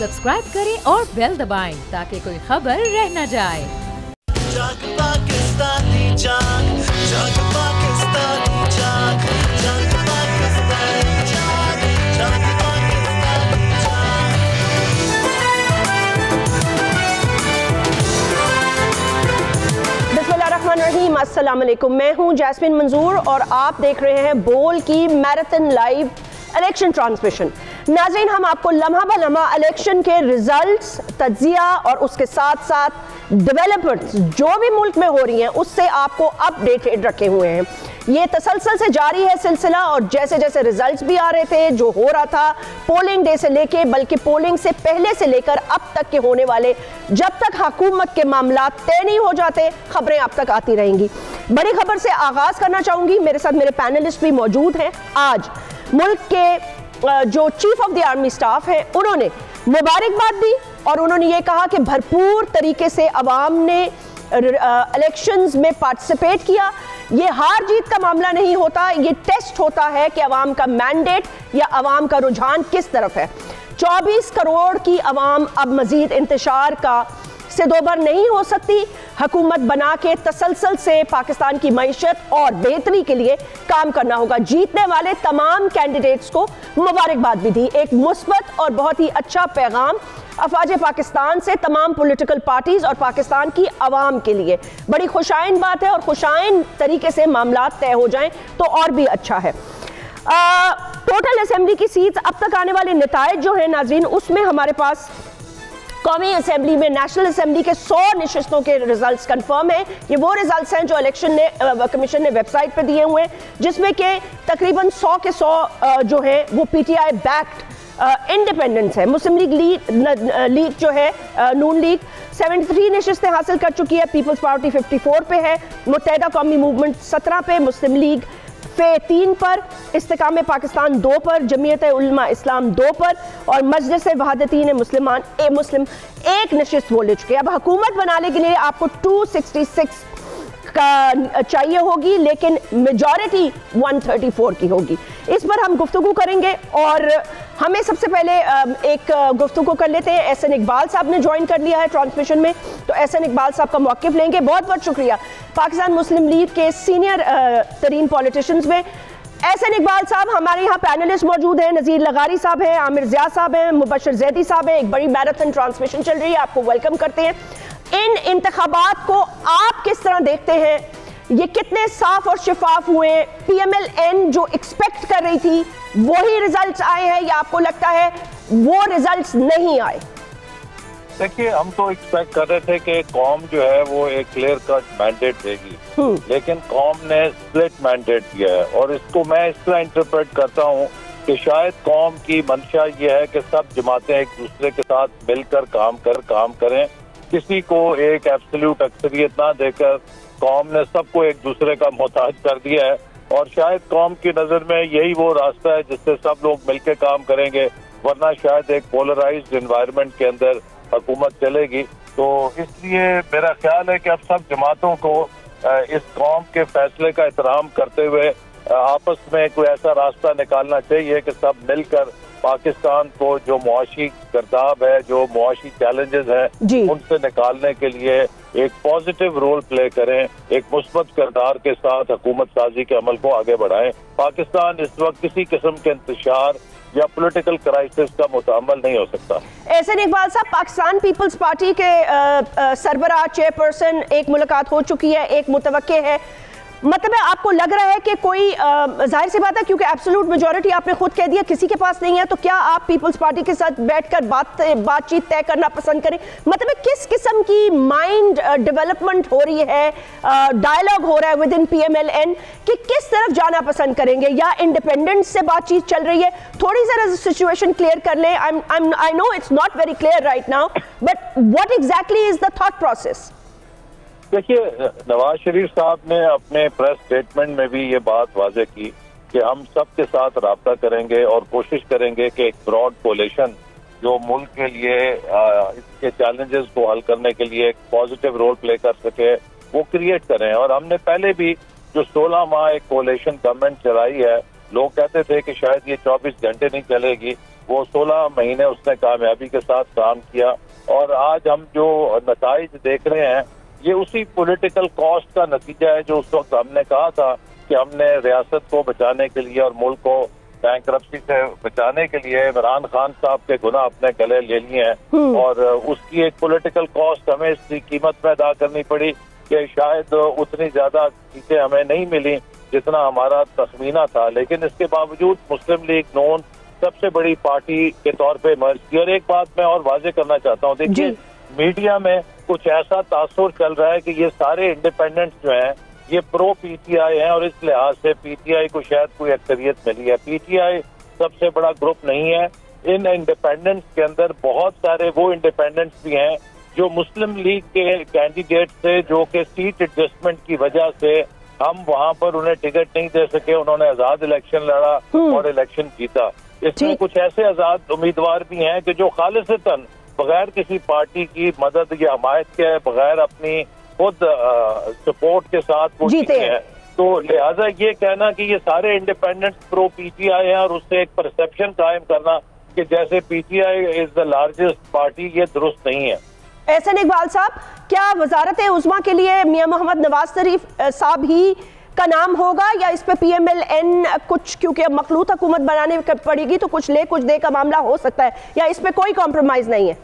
Subscribe करें और bell दबाएं ताकि कोई खबर रह न जाए। जाग पाकिस्तानी जाग, जाग पाकिस्तानी जाग, जाग पाकिस्तानी जाग, जाग पाकिस्तानी जाग। बिस्मिल्लाहिर्रहमानिर्रहीम, अस्सलाम वालेकुम। मैं हूं जैस्मिन मंजूर और आप देख रहे हैं बोल की मैराथन लाइव इलेक्शन ट्रांसमिशन। नाज़रीन, हम आपको लम्हा ब लम्हा इलेक्शन के रिजल्ट्स, तज्जिया और उसके साथ साथ डेवलपमेंट्स जो भी मुल्क में हो रही हैं उससे आपको अपडेटेड रखे हुए हैं। ये तसलसल से जारी है सिलसिला और जैसे जैसे रिजल्ट्स भी आ रहे थे, जो हो रहा था पोलिंग डे से लेके, बल्कि पोलिंग से पहले से लेकर अब तक के होने वाले, जब तक हुकूमत के मामला तय नहीं हो जाते, खबरें आप तक आती रहेंगी। बड़ी खबर से आगाज करना चाहूंगी। मेरे साथ मेरे पैनलिस्ट भी मौजूद हैं। आज मुल्क के जो chief of the army staff है, उन्होंने मुबारकबाद दी और उन्होंने ये कहा कि भरपूर तरीके से अवाम ने इलेक्शंस में पार्टिसिपेट किया। ये हार जीत का मामला नहीं होता, ये टेस्ट होता है कि अवाम का मैंडेट या अवाम का रुझान किस तरफ है। 24 करोड़ की अवाम अब मजीद इंतशार का से दोबार नहीं हो सकती। हुकूमत बना के तसलसल से पाकिस्तान की मईशत और बेहतरी के लिए काम करना होगा। जीतने वाले तमाम कैंडिडेट्स को मुबारकबाद भी दी। एक मुस्बत और बहुत ही अच्छा पैगाम अफवाज पाकिस्तान से तमाम पॉलिटिकल पार्टीज और पाकिस्तान की आवाम के लिए बड़ी खुशाइन बात है और खुशाइन तरीके से मामला तय हो जाएं तो और भी अच्छा है। टोटल असेंबली की सीट्स, अब तक आने वाले नतायज जो है नाजरीन, उसमें हमारे पास कौमी असेंबली में नेशनल असेंबली के 100 नशिस्तों के रिजल्ट्स कंफर्म हैं। ये वो रिजल्ट्स हैं जो इलेक्शन कमीशन ने वेबसाइट पे दिए हुए हैं, जिसमें के तकरीबन 100 के 100 जो है वो पीटीआई बैक्ड इंडिपेंडेंस है। मुस्लिम लीग जो है, नून लीग 73 नशिस्तें हासिल कर चुकी है, पीपल्स पार्टी 54 पे है, मुत्तहिदा कौमी मूवमेंट 17 पे, मुस्लिम लीग 3 पर, इस्तेकाम पाकिस्तान 2 पर, जमीयत उलमा इस्लाम 2 पर और मजलिस वहादतीन मुस्लिम 1 नशिस्त वो ले चुके हैं। अब हुकूमत बनाने के लिए आपको 266 का चाहिए होगी, लेकिन मेजॉरिटी 134 की होगी। इस पर हम गुफ्तगू करेंगे और हमें सबसे पहले एक गुफ्तगू कर लेते हैं। एहसन इकबाल साहब ने ज्वाइन कर लिया है ट्रांसमिशन में, तो एहसन इकबाल साहब का मौक़िफ़ लेंगे। बहुत बहुत शुक्रिया। पाकिस्तान मुस्लिम लीग के सीनियर तरीन पॉलिटिशियंस में एहसन इकबाल साहब हमारे यहाँ पैनलिस्ट मौजूद हैं। नज़ीर लगारी साहब हैं, आमिर ज़िया साहब हैं, मुबशर जैदी साहब हैं। एक बड़ी मैराथन ट्रांसमिशन चल रही है, आपको वेलकम करते हैं। इन इंतखाबात को आप किस तरह देखते हैं? ये कितने साफ और शफाफ हुए? पीएमएलएन जो एक्सपेक्ट कर रही थी वही रिजल्ट्स आए हैं या आपको लगता है वो रिजल्ट्स नहीं आए? देखिए, हम तो एक्सपेक्ट कर रहे थे कि कौम जो है वो एक क्लियर कट मैंडेट देगी, लेकिन कौम ने स्प्लिट मैंडेट दिया है और इसको मैं इस तरह इंटरप्रेट करता हूँ कि शायद कौम की मंशा ये है कि सब जमातें एक दूसरे के साथ मिलकर काम करें। किसी को एक एब्सोल्यूट अक्सरियत ना देकर कौम ने सबको एक दूसरे का मोहताज कर दिया है और शायद कौम की नज़र में यही वो रास्ता है जिससे सब लोग मिलकर काम करेंगे, वरना शायद एक पोलराइज्ड एनवायरनमेंट के अंदर हुकूमत चलेगी। तो इसलिए मेरा ख्याल है कि अब सब जमातों को इस कौम के फैसले का एहतराम करते हुए आपस में कोई ऐसा रास्ता निकालना चाहिए कि सब मिलकर पाकिस्तान को जो मुआशी गर्दाब है, जो मुआशी चैलेंजेस हैं, उनसे निकालने के लिए एक पॉजिटिव रोल प्ले करें, एक मुस्बत किरदार के साथ हुकूमत साजी के अमल को आगे बढ़ाएं। पाकिस्तान इस वक्त किसी किस्म के इंतशार या पॉलिटिकल क्राइसिस का मुतअम्मल नहीं हो सकता। एहसन इकबाल साहब, पाकिस्तान पीपल्स पार्टी के सरबराह चेयरपर्सन, एक मुलाकात हो चुकी है, एक मुतवक्के है, मतलब है आपको लग रहा है कि कोई जाहिर सी बात है क्योंकि एब्सोल्यूट मेजॉरिटी आपने खुद कह दिया किसी के पास नहीं है, तो क्या आप पीपल्स पार्टी के साथ बैठकर बातचीत तय करना पसंद करें? मतलब है किस किस्म की माइंड डेवलपमेंट हो रही है, डायलॉग हो रहा है विद इन पीएमएलएन कि किस तरफ जाना पसंद करेंगे या इंडिपेंडेंस से बातचीत चल रही है? थोड़ी ज़रा सिचुएशन क्लियर कर लें। I know it's not very clear right now, but what exactly is the thought process? देखिए, नवाज शरीफ साहब ने अपने प्रेस स्टेटमेंट में भी ये बात वाजे की कि हम सब के साथ राब्ता करेंगे और कोशिश करेंगे कि एक ब्रॉड कोलिशन जो मुल्क के लिए इसके चैलेंजेस को हल करने के लिए एक पॉजिटिव रोल प्ले कर सके, वो क्रिएट करें। और हमने पहले भी जो 16 माह एक कोलिशन गवर्नमेंट चलाई है, लोग कहते थे कि शायद ये 24 घंटे नहीं चलेगी, वो 16 महीने उसने कामयाबी के साथ काम किया, और आज हम जो नताइज देख रहे हैं ये उसी पॉलिटिकल कॉस्ट का नतीजा है जो उस वक्त हमने कहा था कि हमने रियासत को बचाने के लिए और मुल्क को बैंकरप्सी से बचाने के लिए इमरान खान साहब के गुनाह अपने गले ले लिए हैं, और उसकी एक पॉलिटिकल कॉस्ट हमें इसकी कीमत में अदा करनी पड़ी कि शायद उतनी ज्यादा चीजें हमें नहीं मिली जितना हमारा तखमीना था। लेकिन इसके बावजूद मुस्लिम लीग नून सबसे बड़ी पार्टी के तौर पे मर्ज की। और एक बात मैं और वाजे करना चाहता हूँ, देखिए मीडिया में कुछ ऐसा तासुर चल रहा है कि ये सारे इंडिपेंडेंट्स जो हैं ये प्रो पीटीआई हैं, और इस लिहाज से पीटीआई को शायद कोई अक्सरियत मिली है। पीटीआई सबसे बड़ा ग्रुप नहीं है। इन इंडिपेंडेंट्स के अंदर बहुत सारे वो इंडिपेंडेंट्स भी हैं जो मुस्लिम लीग के कैंडिडेट से, जो कि सीट एडजस्टमेंट की वजह से हम वहां पर उन्हें टिकट नहीं दे सके, उन्होंने आजाद इलेक्शन लड़ा और इलेक्शन जीता। इसमें कुछ ऐसे आजाद उम्मीदवार भी हैं कि जो खालिसतन बगैर किसी पार्टी की मदद या हमायत के बगैर अपनी खुद सपोर्ट के साथ वो जीते हैं। तो लिहाजा ये कहना कि ये सारे इंडिपेंडेंट्स प्रो पीटीआई हैं और उससे एक परसेप्शन कायम करना कि जैसे PTI is the largest party, ये दुरुस्त नहीं है। एहसन इकबाल साहब, क्या वजारत उज़्मा के लिए मियां मोहम्मद नवाज शरीफ साहब ही का नाम होगा, या इस पे PMLN कुछ, क्योंकि अब मखलूत हुकूमत बनाने पड़ेगी तो कुछ ले कुछ दे का मामला हो सकता है, या इस पे कोई कॉम्प्रोमाइज नहीं है?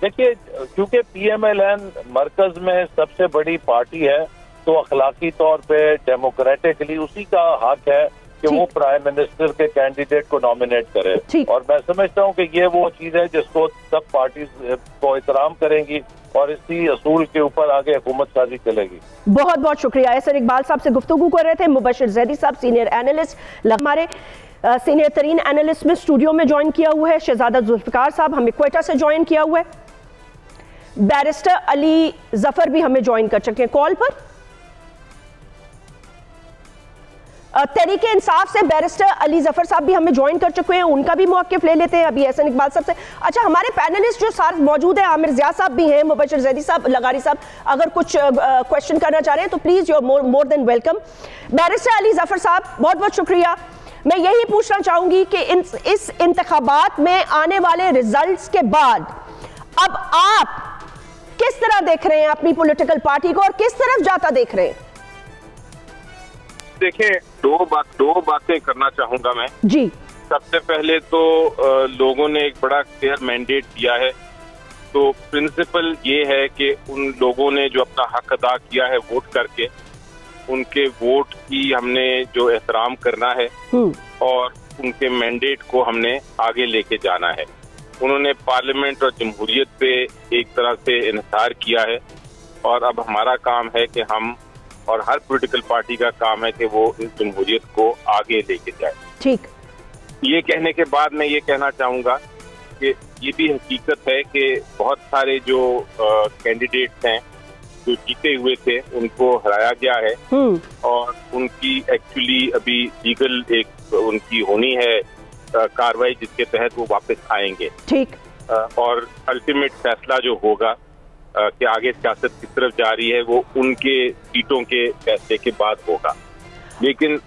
देखिए, क्योंकि PMLN मरकज में सबसे बड़ी पार्टी है तो अखलाकी तौर पे डेमोक्रेटिकली उसी का हक है कि वो प्राइम मिनिस्टर के कैंडिडेट को नॉमिनेट करे। और मैं समझता हूँ कि ये वो चीज है जिसको सब पार्टी को एहतराम करेंगी और इसी असूल के ऊपर आगे हुकूमत साजी चलेगी। बहुत बहुत शुक्रिया। एहसन इकबाल साहब से गुफ्तगू कर रहे थे मुबशिर ज़ैदी साहब, सीनियर एनालिस्ट, हमारे सीनियर तरीन एनालिस्ट में स्टूडियो में ज्वाइन किया हुआ है। शहजादा जुल्फ़िकार साहब हमें क्वेटा से ज्वाइन किया हुआ है। बैरिस्टर अली जफर भी हमें ज्वाइन कर चुके हैं कॉल पर। तहरीके इंसाफ से बैरिस्टर अली जफर साहब भी हमें ज्वाइन कर चुके हैं, उनका भी मौक़िफ़ ले लेते हैं अभी एहसन इकबाल साहब से। अच्छा, हमारे पैनलिस्ट जो सारे मौजूद हैं, आमिर ज़िया साहब भी हैं, मुबशिर ज़ैदी साहब, लगारी साहब, अगर कुछ क्वेश्चन करना चाह रहे हैं तो please, you are more than welcome. Barrister Ali Zafar साहब, बहुत बहुत शुक्रिया। मैं यही पूछना चाहूँगी कि इस इंतखाबात में आने वाले रिजल्ट्स के बाद अब आप किस तरह देख रहे हैं अपनी पॉलिटिकल पार्टी को और किस तरफ जाता देख रहे हैं? देखिए, दो बातें करना चाहूंगा मैं जी। सबसे पहले तो लोगों ने एक बड़ा क्लियर मैंडेट दिया है, तो प्रिंसिपल ये है कि उन लोगों ने जो अपना हक अदा किया है वोट करके, उनके वोट की हमने जो एहतराम करना है और उनके मैंडेट को हमने आगे लेके जाना है। उन्होंने पार्लियामेंट और जमहूरियत पे एक तरह से इन्हिसार किया है, और अब हमारा काम है कि हम, और हर पॉलिटिकल पार्टी का काम है कि वो इस जमहूरियत को आगे लेके जाए। ठीक। ये कहने के बाद मैं ये कहना चाहूंगा कि ये भी हकीकत है कि बहुत सारे जो कैंडिडेट्स हैं जो जीते हुए थे उनको हराया गया है, और उनकी एक्चुअली अभी लीगल एक उनकी होनी है कार्रवाई जिसके तहत वो वापस आएंगे। ठीक। और अल्टीमेट फैसला जो होगा कि आगे सियासत किस तरफ जा रही है वो उनके सीटों के फैसले के बाद होगा। लेकिन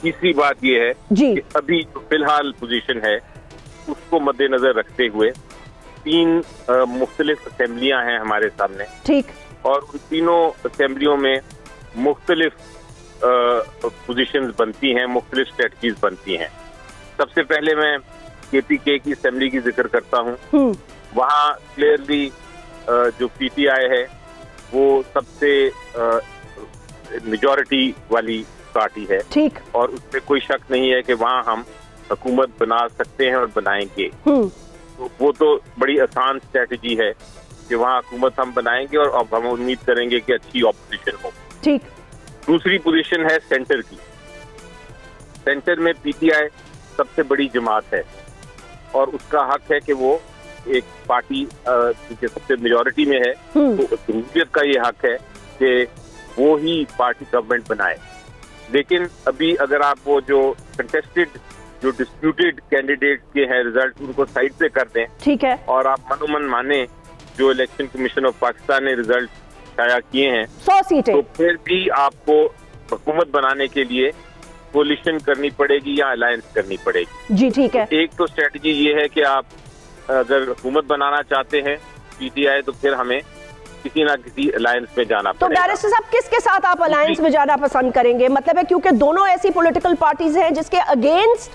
तीसरी बात ये है कि अभी जो फिलहाल पोजीशन है उसको मद्देनजर रखते हुए 3 मुख्तलिफ असेंबलियां हैं हमारे सामने। ठीक। और उन तीनों असेंबलियों में मुख्तलिफ पोजीशंस बनती हैं, मुख्तलिफ स्ट्रेटजीज बनती हैं। सबसे पहले मैं KPK की असेंबली की जिक्र करता हूँ। वहाँ क्लियरली जो PTI है वो सबसे मेजॉरिटी वाली पार्टी है। ठीक। और उसमें कोई शक नहीं है कि वहाँ हम हुकूमत बना सकते हैं और बनाएंगे। तो वो तो बड़ी आसान स्ट्रेटजी है कि वहाँ हुकूमत हम बनाएंगे और अब हम उम्मीद करेंगे कि अच्छी ऑपोजिशन हो। ठीक। दूसरी पोजीशन है सेंटर की। सेंटर में PTI सबसे बड़ी जमात है और उसका हक है कि वो एक पार्टी जो सबसे मेजॉरिटी में है तो जमहूरियत का ये हक है कि वो ही पार्टी गवर्नमेंट बनाए। लेकिन अभी अगर आप वो जो कंटेस्टेड, जो डिस्प्यूटेड कैंडिडेट के हैं रिजल्ट, उनको साइड पे कर दें, ठीक है, और आप मनोमन माने जो इलेक्शन कमीशन ऑफ पाकिस्तान ने रिजल्ट शाया किए हैं 100 सीटें, तो फिर भी आपको हुकूमत बनाने के लिए कोलिशन करनी पड़ेगी या अलायंस करनी पड़ेगी। जी ठीक है। एक तो स्ट्रेटजी ये है कि आप अगर हुकूमत बनाना चाहते हैं पीटीआई, तो फिर हमें किसी ना किसी अलायंस में जाना तो पड़ेगा। बैरिस्टर साहब किसके साथ आप अलायंस में जाना पसंद करेंगे? मतलब है क्योंकि दोनों ऐसी पॉलिटिकल पार्टीज हैं जिसके अगेंस्ट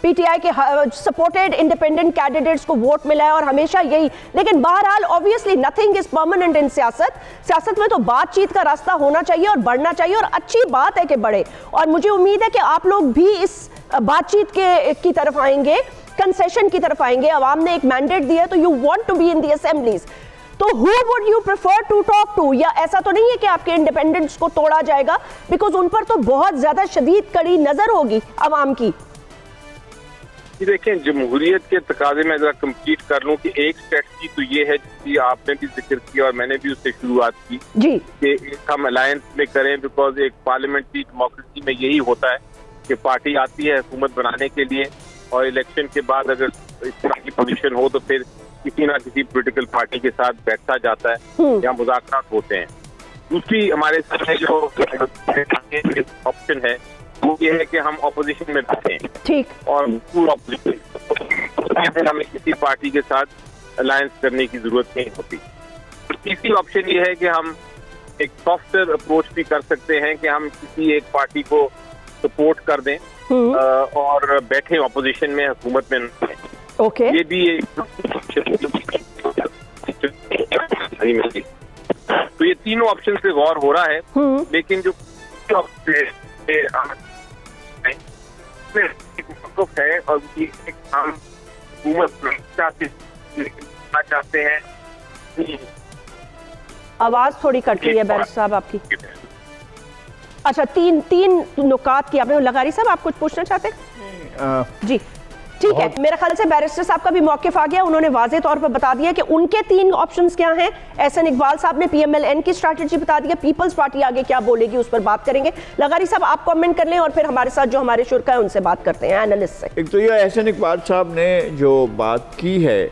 पीटीआई के सपोर्टेड इंडिपेंडेंट कैंडिडेट्स को वोट मिला है और हमेशा यही। लेकिन बहरहाल ऑब्वियसली नथिंग इज परमानेंट इन सियासत में तो बातचीत का रास्ता होना चाहिए और बढ़ना चाहिए, और अच्छी बात है कि बढ़े। और मुझे उम्मीद है कि आप लोग भी इस बातचीत की तरफ आएंगे, कंसेशन की तरफ आएंगे। अवाम ने एक मैंडेट दिया तो you want to be in the assemblies, तो who would you prefer to talk to? या ऐसा तो नहीं है कि आपके इंडिपेंडेंस को तोड़ा जाएगा, बिकॉज उन पर तो बहुत ज्यादा शदीद कड़ी नजर होगी अवाम की। देखें, जमहूरियत के तकाजे में जरा कंप्लीट कर लूं कि एक स्ट्रेटजी तो ये है जिसकी आपने भी जिक्र किया और मैंने भी उससे शुरुआत की जी कि एक हम अलायंस में करें, बिकॉज एक पार्लियामेंट्री डेमोक्रेसी में यही होता है कि पार्टी आती है हुकूमत बनाने के लिए और इलेक्शन के बाद अगर इस तरह की पोजीशन हो तो फिर किसी ना किसी पॉलिटिकल पार्टी के साथ बैठा जाता है या मुज़ाकरात होते हैं। दूसरी हमारे सामने जो ऑप्शन है वो ये है कि हम ऑपोजिशन में बैठें, ठीक, और पूरा ऑपोजिशन, हमें किसी पार्टी के साथ अलायंस करने की जरूरत नहीं होती। तीसरी ऑप्शन ये है कि हम एक सॉफ्टवेयर अप्रोच भी कर सकते हैं कि हम किसी एक पार्टी को सपोर्ट कर दें और बैठे ऑपोजिशन में, हुकूमत में न। ओके, ये भी एक तो ये तीनों ऑप्शन से गौर हो रहा है, लेकिन जो है और हम हुकूमत चाहते हैं। आवाज थोड़ी कट रही है बैरिस्टर साहब आपकी। अच्छा, तीन नुकात की आपने। लगारी साहब आप कुछ पूछना चाहते हैं? जी ठीक है, मेरा ख्याल से बैरिस्टर साहब का भी मौक़िफ़ आ गया। उन्होंने वाज़े तौर पर बता दिया कि उनके 3 ऑप्शंस क्या हैं। एहसन इकबाल साहब ने पीएमएलएन की स्ट्रैटेजी बता दी है, पीपल्स पार्टी आगे क्या बोलेगी उस पर बात करेंगे। लगारी साहब आप कमेंट कर लें और फिर हमारे साथ जो हमारे शुरा है उनसे बात करते हैं, एनालिस्ट से। एक तो ये एहसन इकबाल साहब ने जो बात की है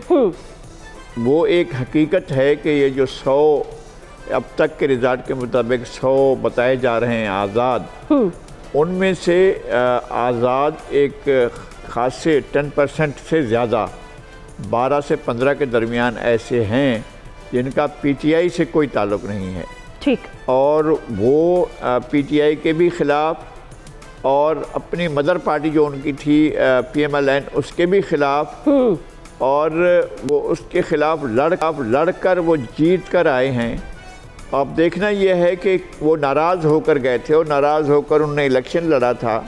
वो एक हकीकत है कि ये जो 100 अब तक के रिजल्ट के मुताबिक 100 बताए जा रहे हैं आज़ाद, उनमें से आज़ाद एक खासे 10% से ज़्यादा 12 से 15 के दरमियान ऐसे हैं जिनका पीटीआई से कोई ताल्लुक़ नहीं है, ठीक, और वो पीटीआई के भी ख़िलाफ़ और अपनी मदर पार्टी जो उनकी थी पीएमएलएन उसके भी ख़िलाफ़, और वो उसके ख़िलाफ़ लड़कर वो जीत कर आए हैं। अब देखना ये है कि वो नाराज़ होकर गए थे और नाराज़ होकर उन्होंने इलेक्शन लड़ा था,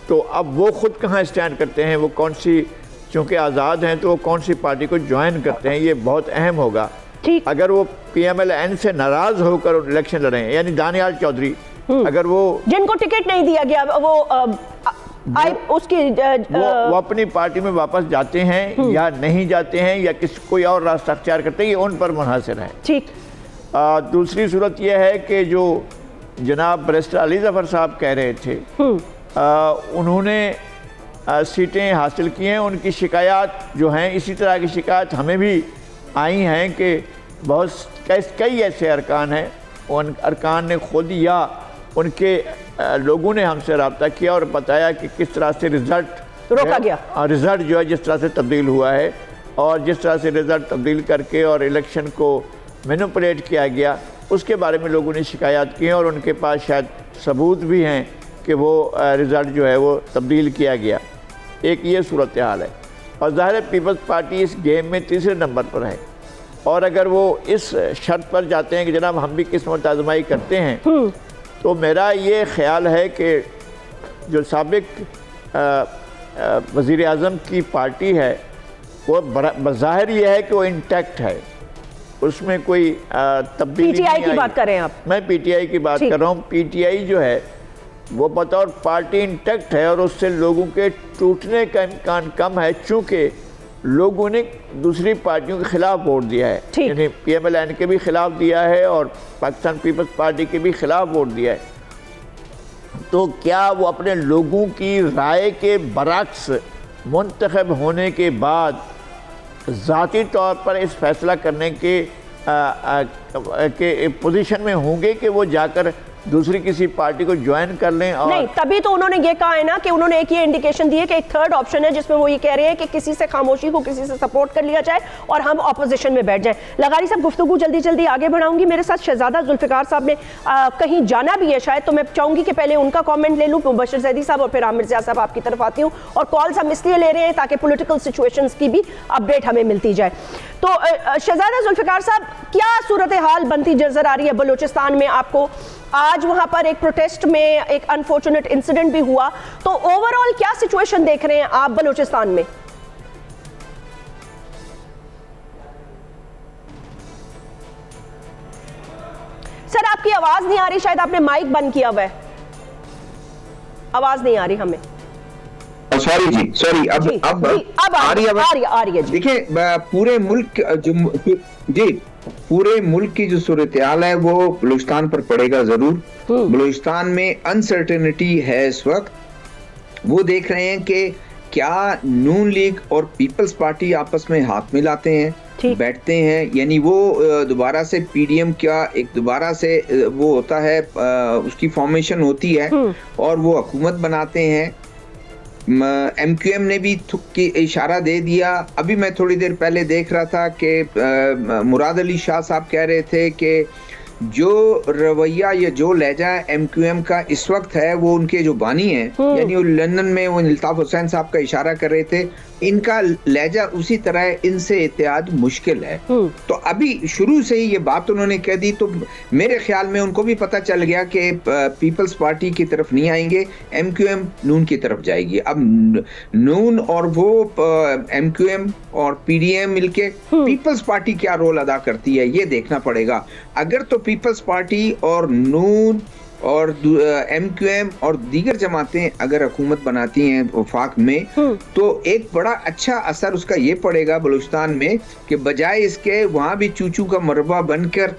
तो अब वो ख़ुद कहाँ स्टैंड करते हैं, वो कौन सी, चूँकि आज़ाद हैं तो वो कौन सी पार्टी को ज्वाइन करते हैं, ये बहुत अहम होगा। ठीक, अगर वो पीएमएलएन से नाराज़ होकर इलेक्शन लड़े हैं, यानी दानियाल चौधरी, अगर वो जिनको टिकट नहीं दिया गया वो वो अपनी पार्टी में वापस जाते हैं या नहीं जाते हैं या कोई और रास्ता अख्तियार करते हैं, ये उन पर मुनहसर है। ठीक, दूसरी सूरत यह है कि जो जनाब बैरिस्टर अली ज़फ़र साहब कह रहे थे, उन्होंने सीटें हासिल की हैं, उनकी शिकायत जो हैं, इसी तरह की शिकायत हमें भी आई हैं कि बहुत कई ऐसे अरकान हैं, उन अरकान ने खुद या उनके लोगों ने हमसे रब्ता किया और बताया कि किस तरह से रिज़ल्ट रोका गया, रिज़ल्ट जो है जिस तरह से तब्दील हुआ है और जिस तरह से रिज़ल्ट तब्दील करके और इलेक्शन को मैनिपुलेट किया गया, उसके बारे में लोगों ने शिकायत की हैं और उनके पास शायद सबूत भी हैं कि वो रिज़ल्ट जो है वो तब्दील किया गया। एक ये सूरत हाल है, और ज़ाहिर है पीपल्स पार्टी इस गेम में तीसरे नंबर पर है, और अगर वो इस शर्त पर जाते हैं कि जनाब हम भी किस्मत आजमाई करते हैं, तो मेरा ये ख्याल है कि जो साबिक वज़ीर आज़म की पार्टी है वो बज़ाहिर ये है कि वो इंटैक्ट है, उसमें कोई तब्दीली नहीं आई। पीटीआई की बात कर रहे हैं आप? मैं पीटीआई की बात कर रहा हूँ। पीटीआई जो है वो बतौर पार्टी इंटैक्ट है और उससे लोगों के टूटने का इम्कान कम है, चूँकि लोगों ने दूसरी पार्टियों के खिलाफ वोट दिया है, यानी पीएमएलएन के भी खिलाफ दिया है और पाकिस्तान पीपल्स पार्टी के भी खिलाफ वोट दिया है। तो क्या वो अपने लोगों की राय के बरक्स मुंतखब होने के बाद ज़ाती तौर पर इस फैसला करने के पोजीशन में होंगे कि वो जाकर दूसरी किसी पार्टी को ज्वाइन कर लें। और नहीं, तभी तो उन्होंने ये कहा है ना कि उन्होंने एक ये इंडिकेशन दी है कि एक थर्ड ऑप्शन है जिसमें वो ये कह रहे हैं कि किसी से खामोशी को किसी से सपोर्ट कर लिया जाए और हम ऑपोजिशन में बैठ जाएं। लगारी साहब, गुफ्तगू जल्दी जल्दी आगे बढ़ाऊंगी। मेरे साथ शहजादा जुल्फिकार साहब ने कहीं जाना भी है शायद, तो मैं चाहूंगी कि पहले उनका कॉमेंट ले लूँ, मुबशर जैदी साहब, और फिर आमिर ज़िया साहब आपकी तरफ आती हूँ। और कॉल्स हम इसलिए ले रहे हैं ताकि पॉलिटिकल सिचुएशंस की भी अपडेट हमें मिलती जाए। तो शहजादा जुल्फिकार साहब, क्या सूरत हाल बनती नजर आ रही है बलूचिस्तान में आपको? आज वहां पर एक प्रोटेस्ट में एक अनफॉर्चुनेट इंसिडेंट भी हुआ, तो ओवरऑल क्या सिचुएशन देख रहे हैं आप बलूचिस्तान में? सर, आपकी आवाज नहीं आ रही, शायद आपने माइक बंद किया हुआ है, आवाज नहीं आ रही हमें। सॉरी जी, सॉरी। अब आ रही है। देखिए, पूरे मुल्क पूरे मुल्क की जो सूरत हाल है वो बलूचिस्तान पर पड़ेगा जरूर। बलूचिस्तान में अनसर्टेनिटी है इस वक्त। वो देख रहे हैं कि क्या नून लीग और पीपल्स पार्टी आपस में हाथ मिलाते हैं, बैठते हैं, यानी वो दोबारा से पीडीएम का एक दोबारा से वो होता है, उसकी फॉर्मेशन होती है और वो हुकूमत बनाते हैं। एमक्यूएम ने भी की इशारा दे दिया। अभी मैं थोड़ी देर पहले देख रहा था कि मुराद अली शाह साहब कह रहे थे कि जो रवैया या जो लहजा एमक्यूएम का इस वक्त है वो उनके जो बानी हैं, यानी वो लंदन में वो इल्ताफ हुसैन साहब का इशारा कर रहे थे, इनका लहजा उसी तरह है, इनसे इत्तेहाद मुश्किल है। तो अभी शुरू से ही ये बात उन्होंने कह दी, तो मेरे ख्याल में उनको भी पता चल गया कि पीपल्स पार्टी की तरफ नहीं आएंगे, एमक्यूएम नून की तरफ जाएगी। अब नून और वो एमक्यूएम और पीडीएम मिलके पीपल्स पार्टी क्या रोल अदा करती है ये देखना पड़ेगा। अगर तो पीपल्स पार्टी और नून और एमक्यूएम और दीगर जमातें अगर हुकूमत बनाती हैं वफाक में, तो एक बड़ा अच्छा असर उसका ये पड़ेगा बलूचिस्तान में कि बजाय इसके वहाँ भी चूचू का मरबा बनकर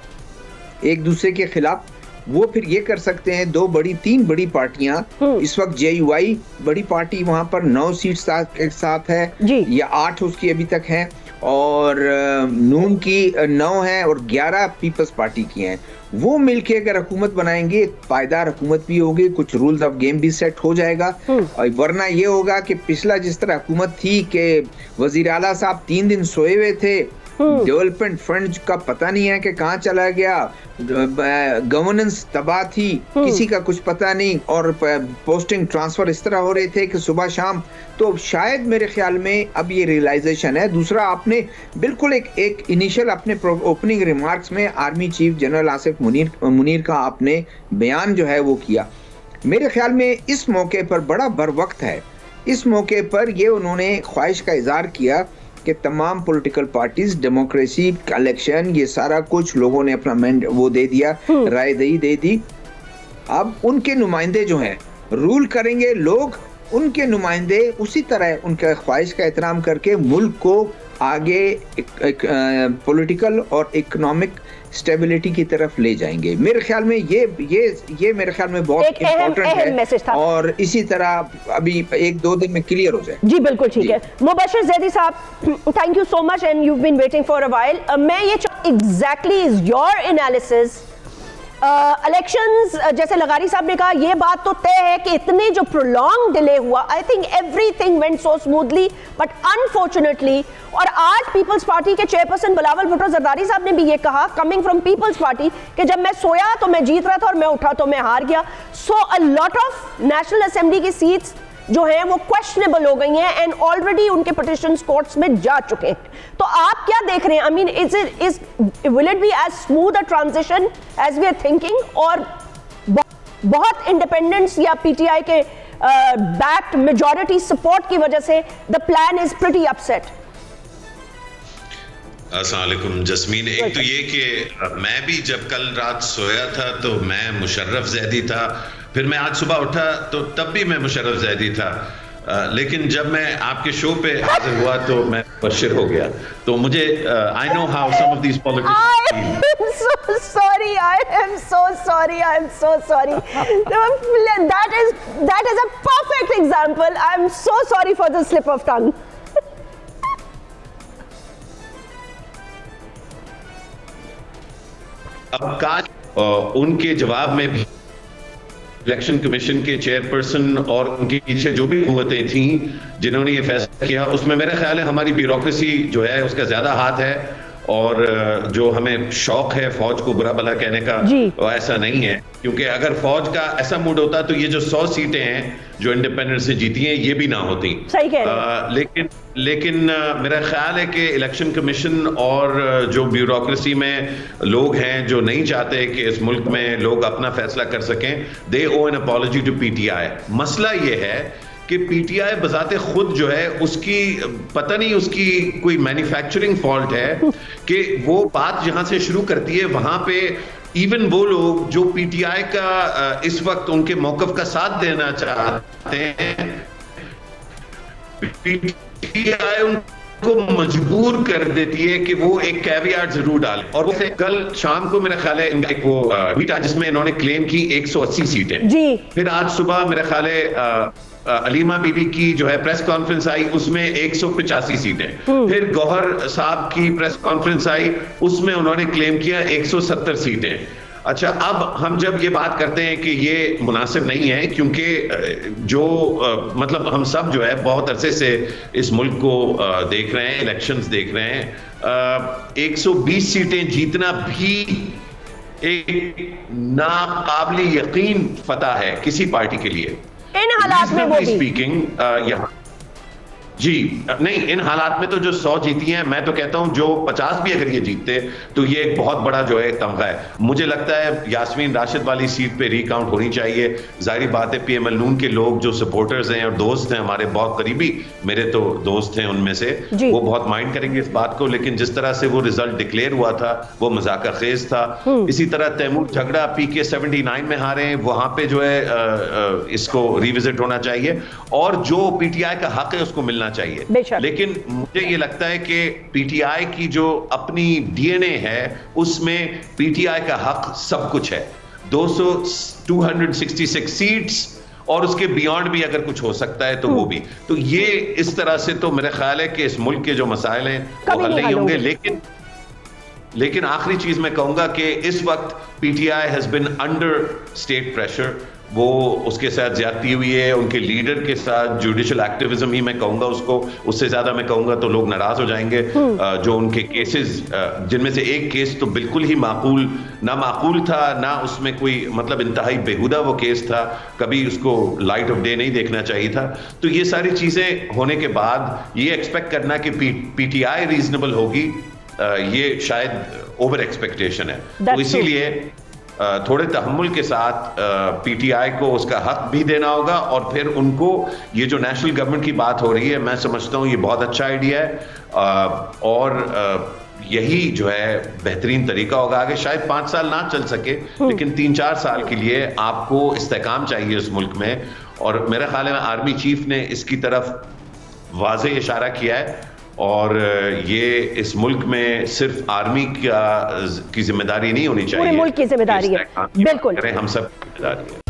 एक दूसरे के खिलाफ वो फिर ये कर सकते हैं। तीन बड़ी पार्टियां इस वक्त जेयूआई बड़ी पार्टी वहाँ पर 9 सीट के साथ है या 8 उसकी अभी तक है, और नून की 9 है और 11 पीपल्स पार्टी की हैं। वो मिलके अगर हुकूमत बनाएंगे, पायदार हुकूमत भी होगी, कुछ रूल्स ऑफ गेम भी सेट हो जाएगा। और वरना ये होगा कि पिछला जिस तरह हुकूमत थी कि वजीर आला साहब 3 दिन सोए हुए थे, डेवलपमेंट फंड का पता नहीं है कि कहाँ चला गया, गवर्नेंस तबाह थी, किसी का कुछ पता नहीं, और पोस्टिंग ट्रांसफर इस तरह हो रहे थे कि सुबह शाम। तो शायद मेरे ख्याल में अब ये रियलाइजेशन है। दूसरा, आपने बिल्कुल एक इनिशियल अपने ओपनिंग रिमार्क्स में army chief general Asif Munir का आपने बयान जो है वो किया। मेरे ख्याल में इस मौके पर बड़ा बरवक्त है। इस मौके पर ये उन्होंने ख्वाहिश का इजहार किया कि तमाम पॉलिटिकल पार्टीज, डेमोक्रेसी, इलेक्शन, ये सारा कुछ लोगों ने अपना वो दे दिया, राय दे दी। अब उनके नुमाइंदे जो हैं रूल करेंगे, लोग उनके नुमाइंदे उसी तरह उनका ख्वाहिश का एहतराम करके मुल्क को आगे पॉलिटिकल और इकोनॉमिक स्टेबिलिटी की तरफ ले जाएंगे। मेरे ख्याल में ये मेरे ख्याल में बहुत इम्पोर्टेंट है और इसी तरह अभी 1-2 दिन में क्लियर हो जाए। जी बिल्कुल ठीक है। मुबशर जैदी साहब, thank you so much and you been waiting for a while. मैं ये exactly is your analysis elections, जैसे लगारी साहब ने कहा, ये बात तो तय है कि इतने जो प्रोलॉन्ग डिले हुआ, I think everything went so smoothly, but unfortunately, और आज पीपल्स पार्टी के चेयरपर्सन बिलावल भुट्टो जरदारी साहब ने भी ये कहा, कमिंग फ्रॉम पीपल्स पार्टी, कि जब मैं सोया तो मैं जीत रहा था और मैं उठा तो मैं हार गया। So a lot of national assembly की सीट्स जो हैं वो क्वेश्चनेबल हो गई हैं एंड ऑलरेडी उनके पिटिशंस कोर्ट्स में जा चुके हैं। तो आप क्या देख रहे हैं? I mean, will it be as smooth a transition as we are thinking, और बहुत इंडिपेंडेंस या पीटीआई के बैक्ड मेजॉरिटी सपोर्ट की वजह से the plan is pretty upset? अस्सलाम वालेकुम जस्मीन। एक तो ये कि मैं भी जब कल रात सोया था तो मैं मुशर्रफ जैदी था, फिर मैं आज सुबह उठा तो तब भी मैं मुशर्रफ जैदी था, लेकिन जब मैं आपके शो पे हाजिर हुआ तो मैं मुबशर हो गया। तो मुझे I know how some of these politicians, I am so sorry, that is a perfect example. I am so sorry for the slip of tongue. अब काश उनके जवाब में भी इलेक्शन कमीशन के चेयरपर्सन और उनके पीछे जो भी कुव्वतें थी जिन्होंने ये फैसला किया, उसमें मेरा ख्याल है हमारी ब्यूरोक्रेसी जो है उसका ज्यादा हाथ है, और जो हमें शौक है फौज को बुरा भला कहने का वो ऐसा नहीं है, क्योंकि अगर फौज का ऐसा मूड होता तो ये जो 100 सीटें हैं जो इंडिपेंडेंट से जीती हैं ये भी ना होती। सही कह रहे हैं। लेकिन मेरा ख्याल है कि इलेक्शन कमीशन और जो ब्यूरोक्रेसी में लोग हैं जो नहीं चाहते कि इस मुल्क में लोग अपना फैसला कर सकें, they owe an apology to PTI. मसला ये है कि पीटीआई बजाते खुद जो है उसकी पता नहीं उसकी कोई मैन्युफैक्चरिंग फॉल्ट है कि वो बात जहां से शुरू करती है वहां पे इवन वो लोग जो पीटीआई का इस वक्त उनके मौकफ का साथ देना चाहते हैं, पीटीआई उनको मजबूर कर देती है कि वो एक कैवियाट जरूर डालें। और वो कल शाम को मेरा ख्याल है इनका एक वो ट्वीट था जिसमें इन्होंने क्लेम की 180 सीटें जी। फिर आज सुबह मेरा ख्याल है अलीमा बीबी की जो है प्रेस कॉन्फ्रेंस आई, उसमें 185 सीटें। फिर गौहर साहब की प्रेस कॉन्फ्रेंस आई, उसमें उन्होंने क्लेम किया 170 सीटें। अच्छा, अब हम जब ये बात करते हैं कि ये मुनासिब नहीं है, क्योंकि जो मतलब हम सब जो है बहुत अरसे से इस मुल्क को देख रहे हैं, इलेक्शंस देख रहे हैं, 120 सीटें जीतना भी एक नाकाबिल यकीन फतह है किसी पार्टी के लिए इन हालात में। वो स्पीकिंग यहाँ जी नहीं, इन हालात में तो जो 100 जीती हैं, मैं तो कहता हूं जो 50 भी अगर ये जीतते तो ये एक बहुत बड़ा जो है तमगा है। मुझे लगता है यास्मीन राशिद वाली सीट पे रिकाउंट होनी चाहिए। जाहिर बात है पीएमएल नून के लोग जो सपोर्टर्स हैं और दोस्त हैं हमारे, बहुत करीबी मेरे तो दोस्त हैं उनमें से, वो बहुत माइंड करेंगे इस बात को, लेकिन जिस तरह से वो रिजल्ट डिक्लेयर हुआ था वो मजाक खेज था। इसी तरह तैमूर झगड़ा पीके 79 में हारे हैं, वहां पे जो है इसको रिविजिट होना चाहिए और जो पीटीआई का हक है उसको मिलना चाहिए। लेकिन मुझे ये लगता है कि पीटीआई की जो अपनी डीएनए है उसमें पीटीआई का हक सब कुछ है। 266 सीट्स और उसके बियॉन्ड भी अगर कुछ हो सकता है तो वो भी, तो ये इस तरह से तो मेरा ख्याल है कि इस मुल्क के जो मसाइल हैं वो हल नहीं होंगे। लेकिन आखिरी चीज मैं कहूंगा कि इस वक्त PTI has been under state pressure. वो उसके साथ ज्यादती हुई है, उनके लीडर के साथ जुडिशियल एक्टिविज्म ही मैं कहूंगा उसको, उससे ज्यादा मैं कहूंगा तो लोग नाराज हो जाएंगे। जो उनके केसेस, जिनमें से एक केस तो बिल्कुल ही ना माकूल था, ना उसमें कोई मतलब इंतहाई बेहुदा वो केस था, कभी उसको लाइट ऑफ डे नहीं देखना चाहिए था। तो ये सारी चीजें होने के बाद ये एक्सपेक्ट करना कि पीटीआई रीजनेबल होगी, ये शायद ओवर एक्सपेक्टेशन है। तो इसीलिए थोड़े तहम्मुल के साथ पीटीआई को उसका हक भी देना होगा, और फिर उनको ये जो नेशनल गवर्नमेंट की बात हो रही है, मैं समझता हूँ ये बहुत अच्छा आइडिया है और यही जो है बेहतरीन तरीका होगा। आगे शायद 5 साल ना चल सके, लेकिन 3-4 साल के लिए आपको इस्तेकाम चाहिए इस मुल्क में, और मेरा ख्याल है आर्मी चीफ ने इसकी तरफ वाज़ेह इशारा किया है। और ये इस मुल्क में सिर्फ आर्मी की जिम्मेदारी नहीं होनी चाहिए, पूरे मुल्क की जिम्मेदारी है। बिल्कुल, हम सब जिम्मेदारी है।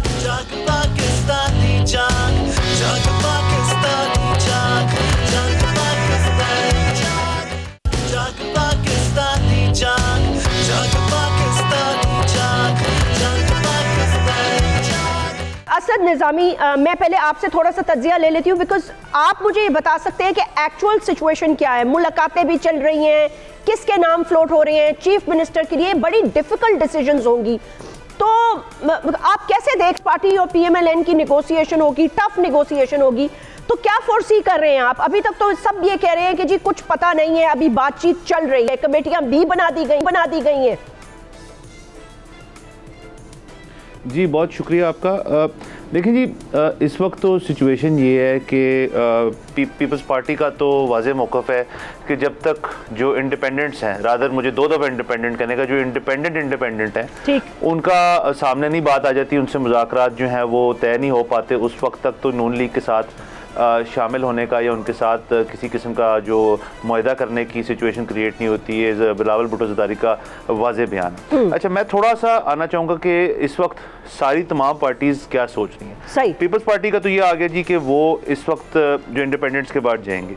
असद निज़ामी, मैं पहले आपसे थोड़ा सा तज्जिया ले लेती हूँ, बिकॉज आप मुझे ये बता सकते हैं कि एक्चुअल सिचुएशन क्या है। मुलाकातें भी चल रही हैं, किसके नाम फ्लोट हो रहे हैं, चीफ मिनिस्टर के लिए बड़ी डिफिकल्ट डिसीजंस होंगी, तो आप कैसे देख, पार्टी और पीएमएलएन की नेगोशिएशन होगी, टफ नेगोशिएशन होगी, तो क्या फोर्सी कर रहे हैं आप? अभी तक तो सब ये कह रहे हैं कि जी कुछ पता नहीं है, अभी बातचीत चल रही है, कमेटियां भी बना दी गई हैं। जी बहुत शुक्रिया आपका। देखिए जी, इस वक्त तो सिचुएशन ये है कि पीपल्स पार्टी का तो वाज़ेह मौक़िफ़ है कि जब तक जो इंडिपेंडेंट्स हैं, रादर मुझे 2 दफ़ा इंडिपेंडेंट कहने का, जो इंडिपेंडेंट हैं उनका सामने नहीं बात आ जाती, उनसे मुज़ाकरात जो हैं वो तय नहीं हो पाते, उस वक्त तक तो नून लीग के साथ शामिल होने का या उनके साथ किसी किस्म का जो मुआहदा करने की सिचुएशन क्रिएट नहीं होती है। बिलावल भुट्टो ज़रदारी का वाज़ेह बयान। अच्छा, मैं थोड़ा सा आना चाहूँगा कि इस वक्त सारी तमाम पार्टीज़ क्या सोच रही हैं। सही, पीपल्स पार्टी का तो ये आ गया जी कि वो इस वक्त जो इंडिपेंडेंट्स के बाद जाएंगे।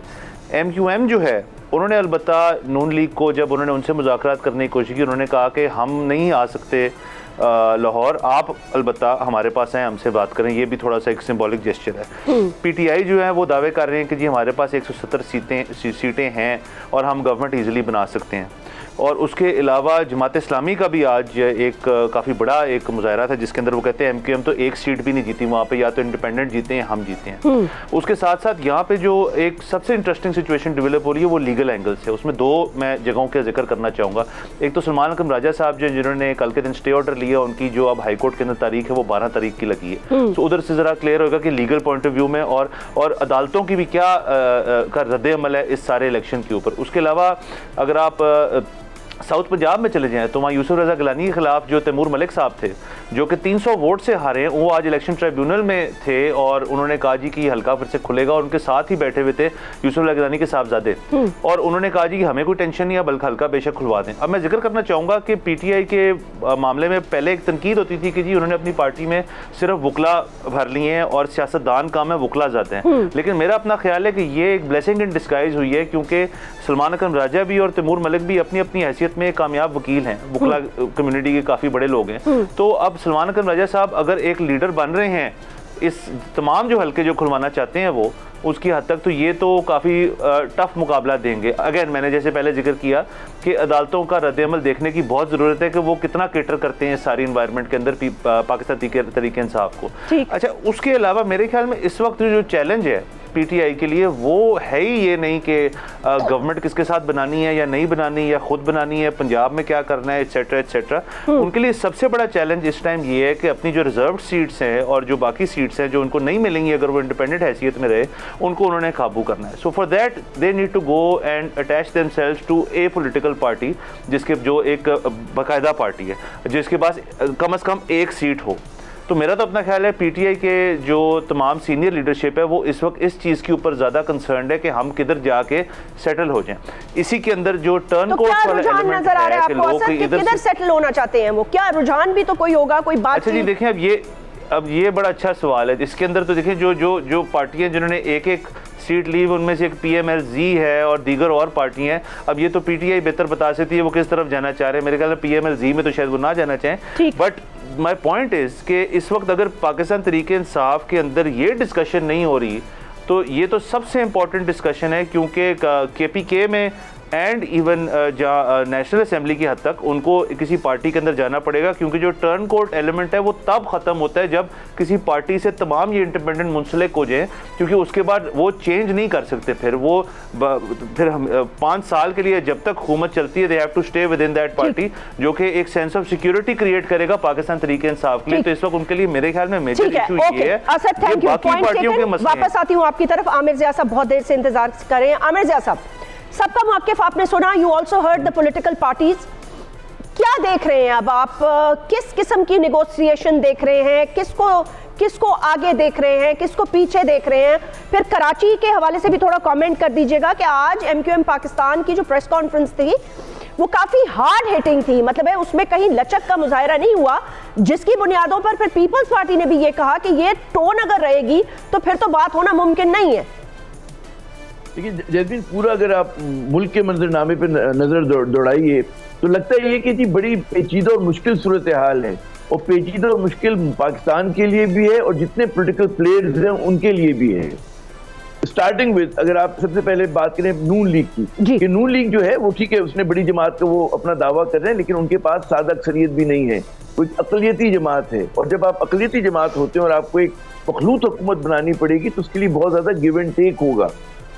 MQM जो है उन्होंने अलबत्ता नून लीग को जब उन्होंने उनसे मुज़ाकरात करने की कोशिश की, उन्होंने कहा कि हम नहीं आ सकते लाहौर, आप अलबत्ता हमारे पास हैं, हमसे बात करें। ये भी थोड़ा सा एक सिंबॉलिक जेस्चर है। पीटीआई जो है वो दावे कर रहे हैं कि जी हमारे पास 170 सीटें हैं और हम गवर्नमेंट ईजिली बना सकते हैं। और उसके अलावा जमात इस्लामी का भी आज एक काफ़ी बड़ा एक मुजाहरा था जिसके अंदर वो कहते हैं एमक्यूएम तो एक सीट भी नहीं जीती वहाँ पे, या तो इंडिपेंडेंट जीते हैं, हम जीते हैं। उसके साथ साथ यहाँ पे जो एक सबसे इंटरेस्टिंग सिचुएशन डेवलप हो रही है वो लीगल एंगल से, उसमें दो मैं जगहों का जिक्र करना चाहूँगा। एक तो सलमान अकरम राजा साहब जो जिन्होंने कल के दिन स्टे ऑर्डर लिया, उनकी जो अब हाई कोर्ट के अंदर तारीख है वो 12 तारीख की लगी है। तो उधर से ज़रा क्लियर होगा कि लीगल पॉइंट ऑफ व्यू में और अदालतों की भी क्या का रद्द अमल है इस सारे इलेक्शन के ऊपर। उसके अलावा अगर आप साउथ पंजाब में चले जाएं तो वहाँ यूसुफ रजा गिलानी के खिलाफ जो तैमूर मलिक साहब थे जो कि 300 वोट से हारे हैं, वो आज इलेक्शन ट्रिब्यूनल में थे और उन्होंने कहा जी कि हल्का फिर से खुलेगा। और उनके साथ ही बैठे हुए थे यूसुफ रजा गिलानी के साहबजादे और उन्होंने कहा जी कि हमें कोई टेंशन नहीं है, बल्कि हल्का बेशक खुलवा दें। अब मैं जिक्र करना चाहूँगा कि पीटीआई के मामले में पहले एक तनकीद होती थी कि जी उन्होंने अपनी पार्टी में सिर्फ वकला भर लिए हैं और सियासतदान काम है वकला जाते हैं। लेकिन मेरा अपना ख्याल है कि ये एक ब्लेसिंग इन डिस्गाइज हुई है, क्योंकि सलमान अकरम राजा भी और तैमूर मलिक भी अपनी अपनी हैसियत में कामयाब वकील हैं, वकला कम्युनिटी के काफ़ी बड़े लोग हैं। तो अब सलमान अकरम राजा साहब अगर एक लीडर बन रहे हैं इस तमाम जो हल्के जो खुलवाना चाहते हैं वो उसकी हद तक, तो ये तो काफ़ी टफ मुकाबला देंगे। अगेन मैंने जैसे पहले जिक्र किया कि अदालतों का रद्द-ए-अमल देखने की बहुत ज़रूरत है कि वो कितना केटर करते हैं सारी इन्वायरमेंट के अंदर पाकिस्तान तरीके इंसाफ को। अच्छा, उसके अलावा मेरे ख्याल में इस वक्त जो चैलेंज है पीटीआई के लिए वो है ही ये नहीं कि गवर्नमेंट किसके साथ बनानी है या नहीं बनानी या खुद बनानी है, पंजाब में क्या करना है, एटसेट्रा एटसेट्रा। उनके लिए सबसे बड़ा चैलेंज इस टाइम ये है कि अपनी जो रिजर्व सीट्स हैं और जो बाकी सीट्स हैं जो उनको नहीं मिलेंगी अगर वो इंडिपेंडेंट हैसियत में रहे, उनको उन्होंने काबू करना है। So for that they need to go and attach themselves to a political party जिसके जो एक बाकायदा पार्टी है जिसके पास कम से कम एक सीट हो। तो मेरा तो अपना ख्याल है पीटीआई के जो तमाम सीनियर लीडरशिप है वो इस वक्त इस चीज़ के ऊपर ज़्यादा कंसर्न्ड है कि हम किधर जाके सेटल हो जाएं। इसी के अंदर जो टर्न कोर्ट वाला एलिमेंट है कि लोग किधर सेटल होना चाहते हैं, वो क्या रुझान भी तो कोई होगा, कोई बात। अच्छा जी, देखें अब ये बड़ा अच्छा सवाल है। इसके अंदर तो देखें जो पार्टियां जिन्होंने एक एक सीट ली उनमें से एक पीएमएल-जी है और दीगर और पार्टियां। अब ये तो पीटीआई बेहतर बता सकती है वो किस तरफ जाना चाह रहे हैं। मेरे ख्याल में पीएमएल-जी में तो शायद वो ना जाना चाहें, बट माय पॉइंट इज़ कि इस वक्त अगर पाकिस्तान तरीके इंसाफ के अंदर ये डिस्कशन नहीं हो रही तो ये तो सबसे इम्पॉर्टेंट डिस्कशन है, क्योंकि केपीके में एंड इवन नेशनल असेंबली की हद तक उनको किसी पार्टी के अंदर जाना पड़ेगा, क्योंकि जो टर्न कोर्ट एलिमेंट है वो तब ख़त्म होता है जब किसी पार्टी से तमाम ये इंडिपेंडेंट मुंसलिक हो जाए, क्योंकि उसके बाद वो चेंज नहीं कर सकते। फिर 5 साल के लिए जब तक हुकूमत चलती है they have to stay within that party, जो कि एक सेंस ऑफ सिक्योरिटी क्रिएट करेगा पाकिस्तान तरीके इंसाफ के लिए। तो इस वक्त उनके लिए मेरे ख्याल में मेजर इशू ये है। बाकी पार्टियों के मसले। वापस आती हूँ आपकी तरफ। आमिर ज़िया साहब बहुत देर से इंतजार कर रहे हैं। आमिर ज़िया साहब, सबका मौक़िफ़ आपने सुना, you also heard the political parties, क्या देख रहे हैं अब आप? किस किस्म की नेगोशिएशन देख रहे हैं? किसको आगे देख रहे हैं, किसको पीछे देख रहे हैं? फिर कराची के हवाले से भी थोड़ा कमेंट कर दीजिएगा कि आज एमक्यूएम पाकिस्तान की जो प्रेस कॉन्फ्रेंस थी वो काफ़ी हार्ड हिटिंग थी, मतलब है उसमें कहीं लचक का मुजाहरा नहीं हुआ, जिसकी बुनियादों पर फिर पीपल्स पार्टी ने भी ये कहा कि ये टोन अगर रहेगी तो फिर तो बात होना मुमकिन नहीं है। देखिए जैस्मीन, पूरा अगर आप मुल्क के मंजरनामे पे नजर दौड़ाइए तो लगता है ये कि जी बड़ी पेचीदा और मुश्किल सूरत हाल है, और पेचीदा और मुश्किल पाकिस्तान के लिए भी है और जितने पॉलिटिकल प्लेयर्स हैं उनके लिए भी है। स्टार्टिंग विद, अगर आप सबसे पहले बात करें नून लीग की, कि नून लीग जो है वो ठीक है, उसने बड़ी जमात का वो अपना दावा कर रहे हैं, लेकिन उनके पास सादा अक्सरियत भी नहीं है, कोई अक़लियती जमात है। और जब आप अक़लियती जमात होते हैं और आपको एक मखलूत हुकूमत बनानी पड़ेगी तो उसके लिए बहुत ज़्यादा गिव एंड टेक होगा।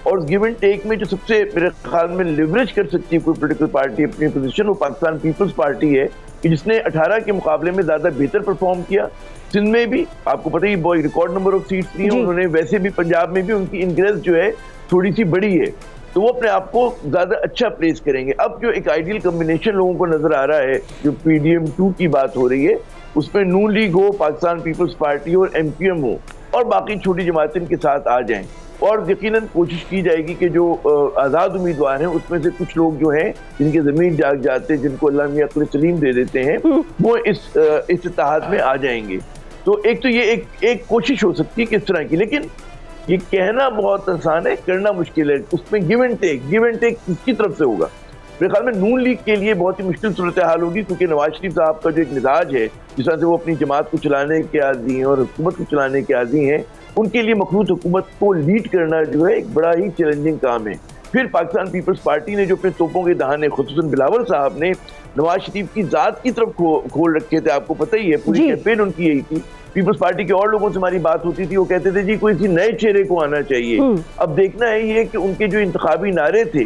और गिव एंड टेक में जो सबसे मेरे ख्याल में लिवरेज कर सकती है कोई पॉलिटिकल पार्टी अपनी पोजीशन, वो पाकिस्तान पीपल्स पार्टी है, कि जिसने 18 के मुकाबले में ज़्यादा बेहतर परफॉर्म किया। सिंध में भी आपको पता ही बहुत रिकॉर्ड नंबर ऑफ सीट्स ली हैं उन्होंने, वैसे भी पंजाब में भी उनकी इंक्रेज जो है थोड़ी सी बड़ी है, तो वो अपने आप को ज़्यादा अच्छा प्लेस करेंगे। अब जो एक आइडियल कम्बिनेशन लोगों को नजर आ रहा है, जो PDM-2 की बात हो रही है, उसमें नून लीग हो, पाकिस्तान पीपल्स पार्टी और MQM हो, और बाकी छोटी जमातें इनके साथ आ जाएं। और यकीनन कोशिश की जाएगी कि जो आज़ाद उम्मीदवार हैं उसमें से कुछ लोग जो हैं जिनके ज़मीन जाग जाते हैं, जिनको अल्लाह मियां अक्ल सलीम दे देते हैं, वो इस इत्तेहाद में आ जाएंगे। तो एक तो ये एक कोशिश हो सकती है किस तरह की, लेकिन ये कहना बहुत आसान है, करना मुश्किल है। उसमें गिव एंड टेक किसकी तरफ से होगा? मेरे ख्याल में नून लीग के लिए बहुत ही मुश्किल सूरत हाल होगी, क्योंकि नवाज शरीफ साहब का जो एक मिजाज है, जिस तरह से वो अपनी जमात को चलाने के आदी हैं और हुकूमत को चलाने के आदी हैं, उनके लिए मखलूत हुकूमत को लीड करना जो है एक बड़ा ही चैलेंजिंग काम है। फिर पाकिस्तान पीपल्स पार्टी ने जो अपने तोपों के दहाने खुसूसन बिलावल साहब ने नवाज शरीफ की जात की तरफ खोल रखे थे, आपको पता ही है, पूरी कैंपेन उनकी यही थी। पीपल्स पार्टी के और लोगों से हमारी बात होती थी, वो कहते थे जी कोई किसी नए चेहरे को आना चाहिए। अब देखना है ये कि उनके जो इंतखाबी नारे थे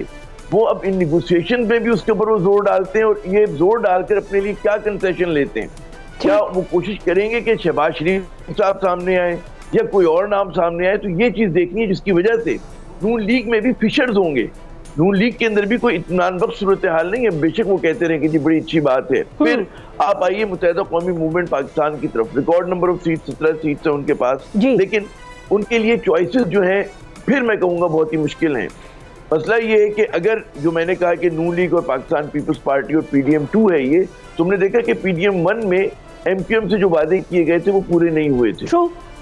वो अब इन निगोसिएशन में भी उसके ऊपर वो जोर डालते हैं, और ये जोर डालकर अपने लिए क्या कंसेशन लेते हैं। क्या वो कोशिश करेंगे कि शहबाज शरीफ साहब सामने आए या कोई और नाम सामने आए? तो ये चीज देखनी है, जिसकी वजह से नून लीग में भी फिशर्स होंगे। नून लीग के अंदर भी कोई इत्मीनान बख्श सूरत हाल नहीं है, बेशक वो कहते रहे कि जी बड़ी अच्छी बात है। फिर आप आइए मुत्तहिदा कौमी मूवमेंट पाकिस्तान की तरफ, record number of seat 17 seats है उनके पास, लेकिन उनके लिए चॉइसेस जो हैं फिर मैं कहूँगा बहुत ही मुश्किल हैं। मसला ये है कि अगर जो मैंने कहा कि नून लीग और पाकिस्तान पीपल्स पार्टी और PDM 2 है, ये तुमने देखा कि PDM 1 में MQM से जो वादे किए गए थे वो पूरे नहीं हुए थे।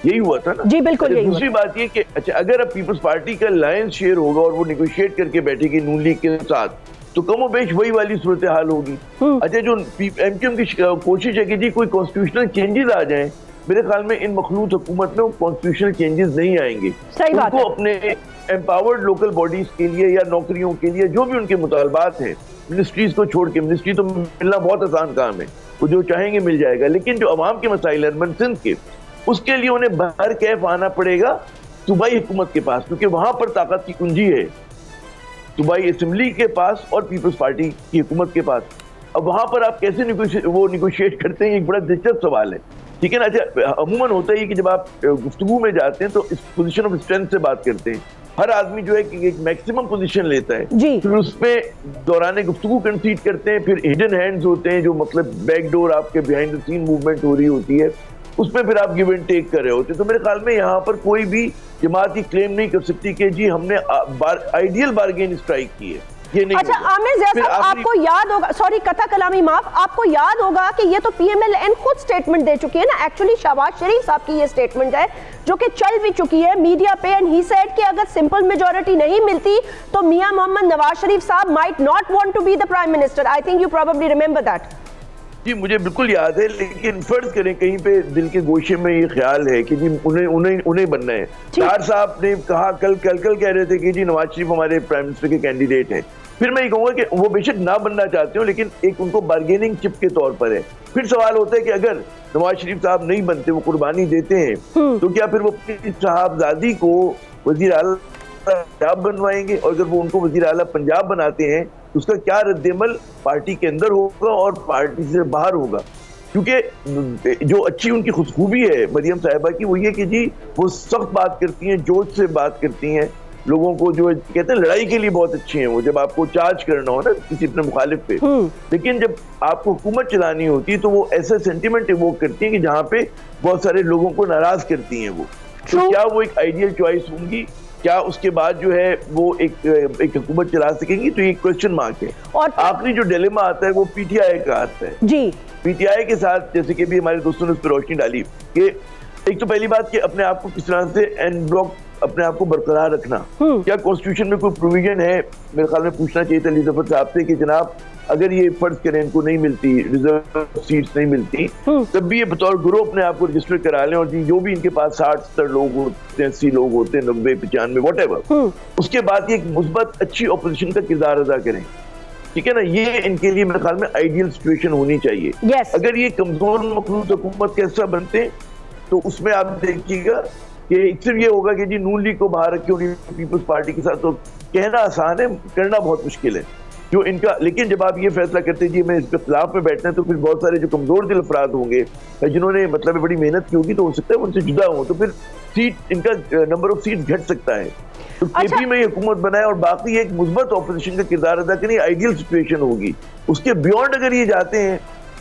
यही हुआ था ना? जी बिल्कुल। दूसरी बात ये कि अच्छा अगर अब पीपल्स पार्टी का लायंस शेयर होगा और वो निगोशिएट करके बैठेगी नून लीग के साथ, तो कमो बेश वही वाली सूरत हाल होगी। अच्छा जो MQM की कोशिश है कि जी कोई कॉन्स्टिट्यूशनल चेंजेस आ जाएं, मेरे ख्याल में इन मखलूत हुकूमत में कॉन्स्टिट्यूशनल चेंजेस नहीं आएंगे। उनको अपने एम्पावर्ड लोकल बॉडीज के लिए या नौकरियों के लिए जो भी उनके मुतालबात हैं, मिनिस्ट्रीज को छोड़ के, मिनिस्ट्री तो मिलना बहुत आसान काम है, वो जो चाहेंगे मिल जाएगा, लेकिन जो अवाम के मसाइल अर्बन सिंध के, उसके लिए उन्हें बाहर कैफ आना पड़ेगा सूबाई हुकूमत के पास, क्योंकि वहां पर ताकत की कुंजी है, सूबाई असेंबली के पास और पीपल्स पार्टी की हुकूमत के पास। अब वहां पर आप कैसे निगोशिएट करते हैं, एक बड़ा दिलचस्प सवाल है, ठीक है ना? अच्छा अमूमन होता है कि जब आप गुफ्तगू में जाते हैं तो इस पोजीशन ऑफ स्ट्रेंथ से बात करते हैं, हर आदमी जो है कि एक मैक्सिमम पोजीशन लेता है, फिर उसमें दौरान गुफ्तगू कंसीड करते हैं, फिर हिडन हैंड्स होते हैं, जो मतलब बैकडोर आपके बिहाइंड द सीन मूवमेंट हो रही होती है, उसमें फिर आप गिव एंड टेक कर रहे होते हैं। तो मेरे ख्याल में यहाँ पर कोई भी जमात ही क्लेम नहीं कर सकती कि जी हमने आइडियल बार्गेन स्ट्राइक की है। अच्छा आमिर ज़िया साहब, आपको याद होगा, सॉरी कथा कलामी माफ, आपको याद होगा कि ये तो PMLN खुद स्टेटमेंट दे चुकी है ना, एक्चुअली शहबाज शरीफ साहब की ये स्टेटमेंट है जो कि चल भी चुकी है मीडिया पे, एंड ही सेड कि अगर सिंपल मेजॉरिटी नहीं मिलती तो मियां Mohammad Nawaz Sharif sahab might not want to be the prime minister. I think you probably remember that. जी मुझे बिल्कुल याद है, लेकिन फर्ज करें कहीं पे दिल के गोशे में ये ख्याल है कि जी उन्हें बनना है। डार साहब ने कहा कल कह रहे थे कि जी नवाज शरीफ हमारे प्राइम मिनिस्टर के कैंडिडेट हैं। फिर मैं ये कहूँगा कि वो बेशक ना बनना चाहते हो, लेकिन एक उनको बार्गेनिंग चिप के तौर पर है। फिर सवाल होता है कि अगर नवाज शरीफ साहब नहीं बनते, वो कुर्बानी देते हैं, तो क्या फिर वो अपनी साहबजादी को वजीर आला पंजाब बनवाएंगे? और अगर वो उनको वजीर आला पंजाब बनाते हैं तो उसका क्या रद्देमल पार्टी के अंदर होगा और पार्टी से बाहर होगा? क्योंकि जो अच्छी उनकी खुशखूबी है मरियम साहिबा की, वो ये कि जी वो सख्त बात करती हैं, जोश से बात करती हैं, लोगों को जो कहते हैं लड़ाई के लिए बहुत अच्छी हैं वो, जब आपको चार्ज करना हो ना किसी अपने मुखालिफ पे। लेकिन जब आपको हुकूमत चलानी होती है तो वो ऐसा सेंटिमेंट इवोक करती हैं कि जहाँ पे बहुत सारे लोगों को नाराज करती हैं वो। तो क्या वो एक आइडियल चॉइस होंगी? क्या उसके बाद जो है वो एक हुकूमत चला सकेंगी? तो ये क्वेश्चन मार्क है। और आखिरी जो डिलेमा आता है वो PTI का आता है जी। PTI के साथ जैसे कि भी हमारे दोस्तों ने उस पर रोशनी डाली कि एक तो पहली बात कि अपने आप को किस तरह से एन ब्लॉक अपने आप को बरकरार रखना। क्या कॉन्स्टिट्यूशन में कोई प्रोविजन है? मेरे ख्याल में पूछना चाहिए था लीजफर साहब से कि जनाब अगर ये फर्ज करें इनको नहीं मिलती, रिजर्व सीट्स नहीं मिलती, तब भी ये बतौर ग्रुप अपने आप को रजिस्टर करा लें, और जी जो भी इनके पास 60-70 लोग होते हैं, 80 लोग होते हैं, 90-95 व्हाटएवर, उसके बाद ये एक मुस्बत अच्छी ऑपोजिशन का किरदार अदा करें। ठीक है ना? ये इनके लिए मेरे ख्याल में आइडियल सिचुएशन होनी चाहिए। अगर ये कमजोर मखलूत हुकूमत का हिस्सा बनते तो उसमें आप देखिएगा कि सिर्फ ये होगा कि जी नून लीग को बाहर रखे और पीपल्स पार्टी के साथ, तो कहना आसान है, करना बहुत मुश्किल है जो इनका। लेकिन जब आप ये फैसला करते हैं जी मैं इसके खिलाफ में बैठना है, तो फिर बहुत सारे जो कमजोर दिल अफराद होंगे जिन्होंने मतलब बड़ी मेहनत की होगी, तो हो सकता है उनसे जुदा हो, तो फिर सीट इनका नंबर ऑफ सीट घट सकता है। तो KP में हुकूमत बनाए और बाकी एक मुस्बत ऑपोजिशन का किरदार अदा करें, आइडियल सिचुएशन होगी। उसके बियॉन्ड अगर ये जाते हैं,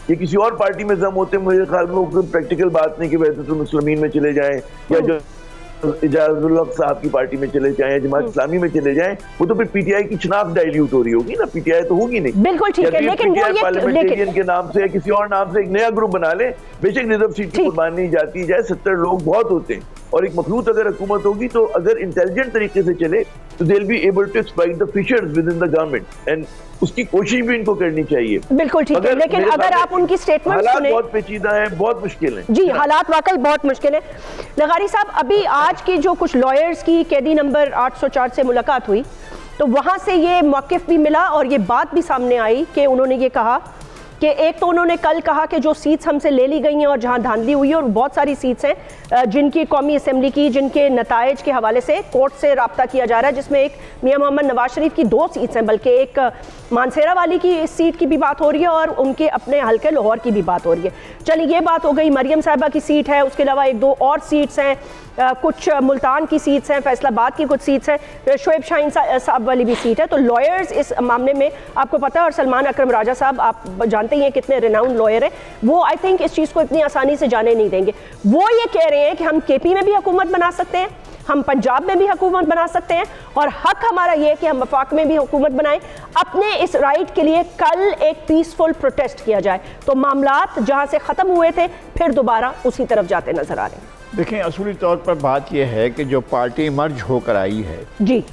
ये किसी और पार्टी में जम होते हैं, मुझे ख्याल में कोई प्रैक्टिकल बात नहीं कि वैसे तो मुस्लिमीन में चले जाएं या जो इजाजुल हक साहब की पार्टी में चले जाएं या जमात इस्लामी में चले जाएं, वो तो फिर पीटीआई की शनाख्त डाइल्यूट हो रही होगी ना, पीटीआई तो होगी नहीं। बिल्कुल ठीक है, लेकिन पार्लियामेंटेरियन के नाम से किसी और नाम से एक नया ग्रुप बना ले, बेशक रिजर्व सीट की कुर्बानी नहीं जाती जाए, 70 लोग बहुत होते हैं, और एक मखलूत अगर हुकूमत होगी तो अगर इंटेलिजेंट तरीके से चले तो they will be able to exploit the fissures within the government, and उसकी कोशिश भी इनको करनी चाहिए। बिल्कुल ठीक है, लेकिन अगर आप उनकी स्टेटमेंट सुने, बहुत पेचीदा है, बहुत मुश्किल है जी, हालात वाकई बहुत मुश्किल है। लगारी साहब, अभी आज की जो कुछ लॉयर्स की कैदी नंबर 804 से मुलाकात हुई तो वहां से ये मौक़िफ़ भी मिला और ये बात भी सामने आई कि उन्होंने ये कहा कि एक तो उन्होंने कल कहा कि जो सीट्स हमसे ले ली गई हैं और जहां धांधली हुई है, और बहुत सारी सीट्स हैं जिनकी कौमी असम्बली की, जिनके नताइज के हवाले से कोर्ट से रब्ता किया जा रहा है, जिसमें एक मियां मोहम्मद नवाज शरीफ की 2 सीट्स हैं, बल्कि एक मानसेरा वाली की इस सीट की भी बात हो रही है और उनके अपने हल्के लाहौर की भी बात हो रही है। चलिए ये बात हो गई, मरियम साहिबा की सीट है, उसके अलावा 1-2 और सीट्स हैं, कुछ मुल्तान की सीट्स हैं, फैसलाबाद की कुछ सीट्स हैं, शोएब शाहीन साहब वाली भी सीट है। तो लॉयर्स इस मामले में आपको पता है, और सलमान अकरम राजा साहब आप जानते ही हैं कितने रिनाउंड लॉयर हैं, वो आई थिंक इस चीज़ को इतनी आसानी से जाने नहीं देंगे। वो ये कह रहे हैं कि हम केपी में भी हुकूमत बना सकते हैं, हम पंजाब में भी हुकूमत बना सकते हैं, और हक हमारा ये है कि हम वफाक में भी हुकूमत बनाएं। अपने इस राइट के लिए कल एक पीसफुल प्रोटेस्ट किया जाए तो मामलात जहां से ख़त्म हुए थे फिर दोबारा उसी तरफ जाते नजर आ रहे हैं। देखें, असूली तौर पर बात यह है कि जो पार्टी मर्ज होकर आई है जी,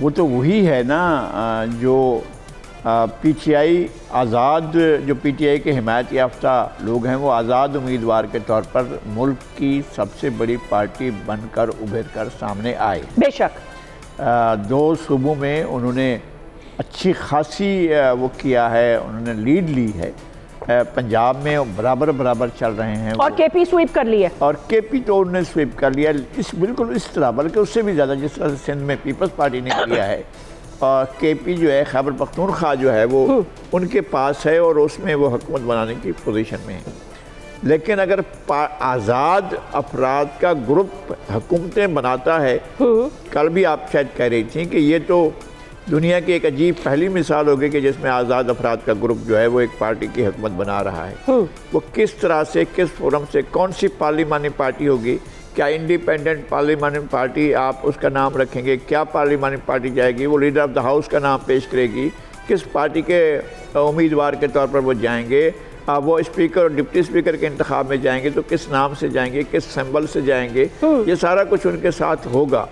वो तो वही है ना जो पीटीआई आज़ाद, जो पीटीआई के हिमायत याफ्ता लोग हैं वो आज़ाद उम्मीदवार के तौर पर मुल्क की सबसे बड़ी पार्टी बनकर उभर कर सामने आए। बेशक 2 सूबों में उन्होंने अच्छी खासी वो किया है, उन्होंने लीड ली है। पंजाब में बराबर चल रहे हैं और केपी स्वीप कर लिया, और केपी तो उन्होंने स्वीप कर लिया बिल्कुल इस तरह, बल्कि उससे भी ज़्यादा जिस तरह से सिंध में पीपल्स पार्टी ने किया है। और केपी जो है खैबर पख्तूनख्वा जो है वो उनके पास है और उसमें वो हुकूमत बनाने की पोजीशन में है। लेकिन अगर आज़ाद अफराद का ग्रुप हुकूमतें बनाता है, कल भी आप शायद कह रही थी कि ये तो दुनिया की एक अजीब पहली मिसाल होगी कि जिसमें आज़ाद अफराद का ग्रुप जो है वो एक पार्टी की हुकूमत बना रहा है। वो किस तरह से, किस फोरम से, कौन सी पार्लिमानी पार्टी होगी, क्या इंडिपेंडेंट पार्लिमानी पार्टी आप उसका नाम रखेंगे, क्या पार्लिमानी पार्टी जाएगी, वो लीडर ऑफ द हाउस का नाम पेश करेगी, किस पार्टी के उम्मीदवार के तौर पर वो जाएंगे, वो स्पीकर और डिप्टी स्पीकर के इंतखाब में जाएंगे तो किस नाम से जाएंगे, किस सिंबल से जाएंगे, ये सारा कुछ उनके साथ होगा।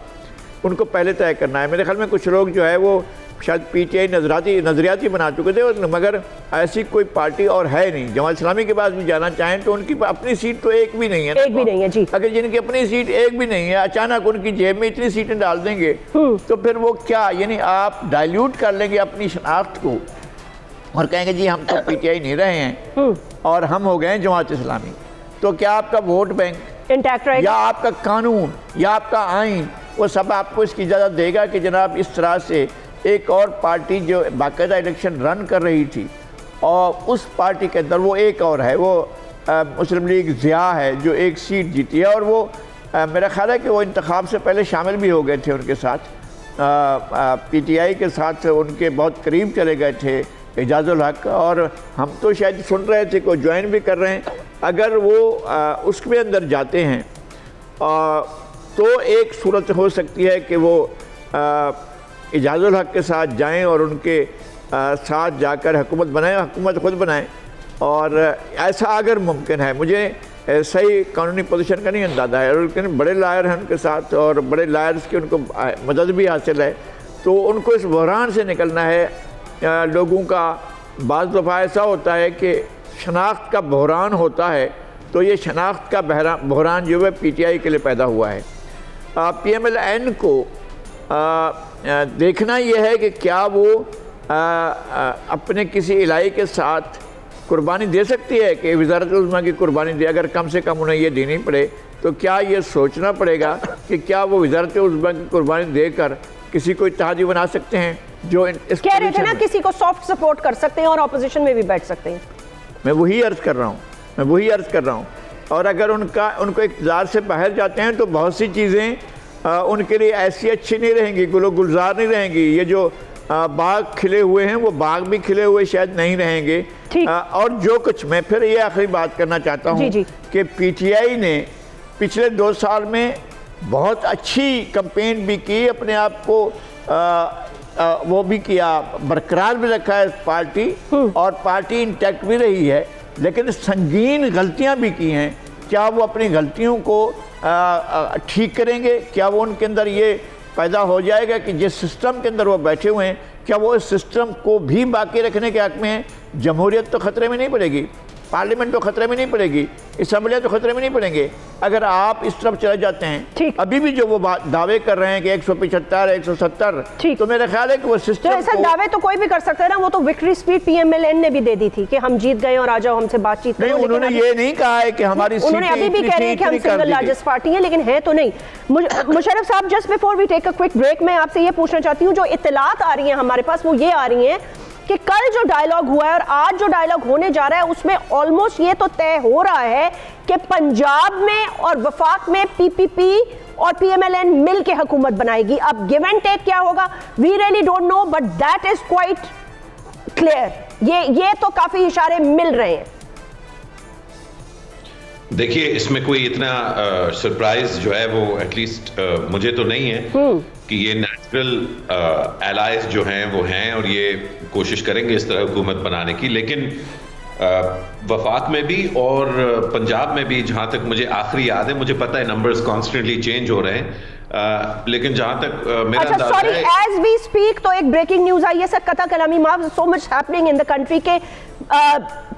उनको पहले तय करना है। मेरे ख्याल में कुछ लोग जो है वो शायद पीटीआई नजरियाती बना चुके थे, मगर ऐसी कोई पार्टी और है नहीं। जमात इस्लामी के पास भी जाना चाहें तो उनकी अपनी सीट तो एक भी नहीं है, एक भी नहीं है जी। अगर जिनकी अपनी सीट एक भी नहीं है, अचानक उनकी जेब में इतनी सीटें डाल देंगे तो फिर वो क्या, यानी आप डाइल्यूट कर लेंगे अपनी शनाख्त को और कहेंगे जी हम तो पीटीआई नहीं रहे हैं और हम हो गए जमात इस्लामी। तो क्या आपका वोट बैंक इंटैक्ट रहेगा, या आपका कानून या आपका आइन, वो सब आपको इसकी इजाज़त देगा कि जनाब इस तरह से एक और पार्टी जो बाकायदा इलेक्शन रन कर रही थी और उस पार्टी के अंदर वो एक और है, वो मुस्लिम लीग ज़िया है जो एक सीट जीती है, और वो मेरा ख्याल है कि वो इंतखाब से पहले शामिल भी हो गए थे उनके साथ, पीटीआई के साथ उनके बहुत करीब चले गए थे एजाजुल हक, और हम तो शायद सुन रहे थे कि ज्वाइन भी कर रहे हैं। अगर वो उसके अंदर जाते हैं तो एक सूरत हो सकती है कि वो एजाजुल हक के साथ जाएं और उनके साथ जाकर हुकूमत बनाएं, हुकूमत खुद बनाएं। और ऐसा अगर मुमकिन है, मुझे सही कानूनी पोजीशन का नहीं अंदाज़ा है, लेकिन बड़े लायर हैं उनके साथ और बड़े लायर्स की उनको मदद भी हासिल है, तो उनको इस बहरान से निकलना है। लोगों का बाज़ दफ़ा ऐसा होता है कि शनाख्त का बहरान होता है, तो ये शनाख्त का बहरान जो है पीटीआई के लिए पैदा हुआ है। पीएमएल-एन को देखना यह है कि क्या वो अपने किसी इलाके के साथ कुर्बानी दे सकती है कि वज़ारत उज़्मा की कुर्बानी दे। अगर कम से कम उन्हें ये देनी पड़े तो क्या ये सोचना पड़ेगा कि क्या वो वज़ारत उज़्मा की कुर्बानी देकर किसी को इत्तेहादी बना सकते हैं जो इस कह रहे थे ना, किसी को सॉफ्ट सपोर्ट कर सकते हैं और ऑपोजिशन में भी बैठ सकते हैं। मैं वही अर्ज़ कर रहा हूँ, और अगर उनको इक़्तिदार से बाहर जाते हैं तो बहुत सी चीज़ें उनके लिए ऐसी अच्छी नहीं रहेंगी, गुलजार नहीं रहेंगी। ये जो बाग खिले हुए हैं वो बाग भी खिले हुए शायद नहीं रहेंगे। और जो कुछ, मैं फिर ये आखिरी बात करना चाहता हूँ कि पीटीआई ने पिछले 2 साल में बहुत अच्छी कैंपेन भी की, अपने आप को वो भी किया, बरकरार भी रखा है पार्टी, और पार्टी इंटैक्ट भी रही है, लेकिन संगीन गलतियां भी की हैं। क्या वो अपनी गलतियों को ठीक करेंगे? क्या वो उनके अंदर ये पैदा हो जाएगा कि जिस सिस्टम के अंदर वो बैठे हुए हैं, क्या वो इस सिस्टम को भी बाकी रखने के हक में हैं? जमहूरियत तो ख़तरे में नहीं पड़ेगी, पार्लियामेंट तो खतरे में नहीं पड़ेगी, असम्बलियाँ तो खतरे में नहीं पड़ेंगे अगर आप इस तरफ चले जाते हैं। अभी भी जो वो दावे कर रहे हैं कि 175, 170, तो मेरा ख्याल है कि वो सिस्टम, तो ऐसा दावे तो कोई भी कर सकता है ना। वो तो विक्ट्री स्पीच PMLN ने भी दे दी थी कि हम जीत गए और आ जाओ हमसे बातचीत नहीं, उन्होंने ये नहीं कहा है कि हमारी, उन्होंने अभी भी कह रहे हैं कि हम सिंगल लार्जेस्ट पार्टी है, लेकिन है तो नहीं। मुशर्रफ साहब, just before we take a quick break, मैं आपसे ये पूछना चाहती हूँ, जो इत्तलात आ रही हैं हमारे पास वो ये आ रही हैं कि कल जो डायलॉग हुआ है और आज जो डायलॉग होने जा रहा है उसमें ऑलमोस्ट ये तो तय हो रहा है कि पंजाब में और वफाक में PPP और PMLN मिल के हुकूमत बनाएगी। अब गिव एंड टेक क्या होगा, we really don't know, but that is quite clear. ये तो काफी इशारे मिल रहे हैं। देखिए, इसमें कोई इतना सरप्राइज जो है वो एटलीस्ट मुझे तो नहीं है कि ये नेचुरल एलाइज जो हैं वो हैं और ये कोशिश करेंगे इस तरह हुकूमत बनाने की। लेकिन वफाक में भी और पंजाब में भी, जहां तक मुझे आखिरी याद है, मुझे पता है नंबर्स कॉन्स्टेंटली चेंज हो रहे हैं, लेकिन जहां तक मेरा अंदाजा है, एज वी स्पीक तो एक ब्रेकिंग न्यूज आई है सर, कता कलामी माफ, so much happening in the country के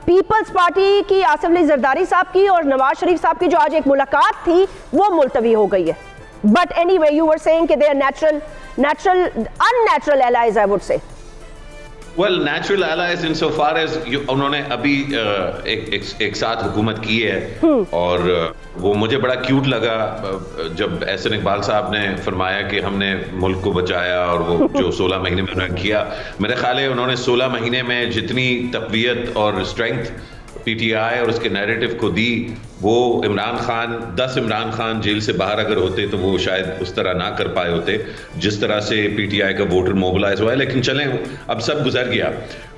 पीपल्स पार्टी की आसिफ अली जरदारी साहब की और नवाज शरीफ साहब की जो आज एक मुलाकात थी वो मुलतवी हो गई है। But anyway, you were saying कि they are natural unnatural allies, I would say. Well, natural allies in so far as उन्होंने अभी एक साथ हुकूमत की है और वो मुझे बड़ा क्यूट लगा जब एहसन इकबाल साहब ने फरमाया कि हमने मुल्क को बचाया, और वो जो 16 महीने में उन्होंने किया, मेरे ख्याल है उन्होंने 16 महीने में जितनी तक़वियत और स्ट्रेंथ PTI और उसके नैरेटिव को दी, वो इमरान खान 10 इमरान खान जेल से बाहर अगर होते तो वो शायद उस तरह ना कर पाए होते जिस तरह से PTI का वोटर मोबिलाइज हुआ है। लेकिन चलें, अब सब गुजर गया।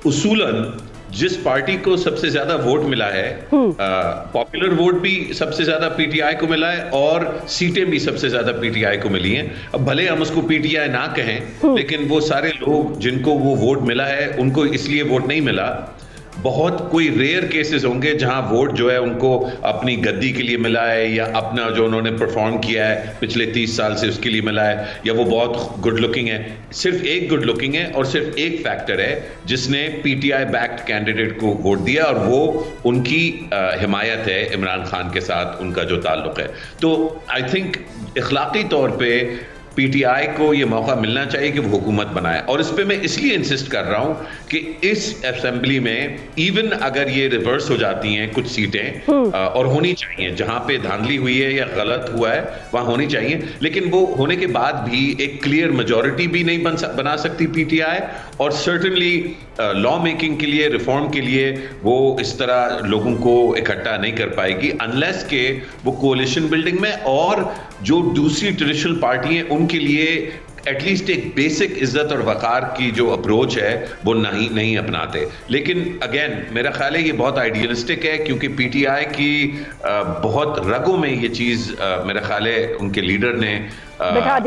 उसूलन जिस पार्टी को सबसे ज्यादा वोट मिला है, पॉपुलर वोट भी सबसे ज्यादा PTI को मिला है और सीटें भी सबसे ज्यादा PTI को मिली हैं। अब भले हम उसको PTI ना कहें, लेकिन वो सारे लोग जिनको वो वोट मिला है उनको इसलिए वोट नहीं मिला। बहुत कोई रेयर केसेस होंगे जहां वोट जो है उनको अपनी गद्दी के लिए मिला है, या अपना जो उन्होंने परफॉर्म किया है पिछले 30 साल से उसके लिए मिला है, या वो बहुत गुड लुकिंग है। सिर्फ एक गुड लुकिंग है और सिर्फ एक फैक्टर है जिसने PTI बैक्ड कैंडिडेट को वोट दिया, और वो उनकी हिमायत है इमरान खान के साथ उनका जो ताल्लुक है। तो आई थिंक इखलाकी तौर पे PTI को ये मौका मिलना चाहिए कि वो हुकूमत बनाए, और इस पे मैं इसलिए इंसिस्ट कर रहा हूं कि इस असेंबली में इवन अगर ये रिवर्स हो जाती हैं कुछ सीटें, और होनी चाहिए, जहां पे धांधली हुई है या गलत हुआ है वहां होनी चाहिए, लेकिन वो होने के बाद भी एक क्लियर मेजॉरिटी भी नहीं बना सकती PTI, और सर्टेनली लॉ मेकिंग के लिए, रिफॉर्म के लिए वो इस तरह लोगों को इकट्ठा नहीं कर पाएगी अनलेस के वो कोalition बिल्डिंग में और जो दूसरी ट्रेडिशनल पार्टी हैं उनके लिए एटलीस्ट एक बेसिक इज्जत और वकार की जो अप्रोच है वो नहीं अपनाते। लेकिन अगेन मेरा ख्याल है ये बहुत आइडियलिस्टिक है, क्योंकि PTI की बहुत रगों में ये चीज़ मेरा ख्याल है उनके लीडर ने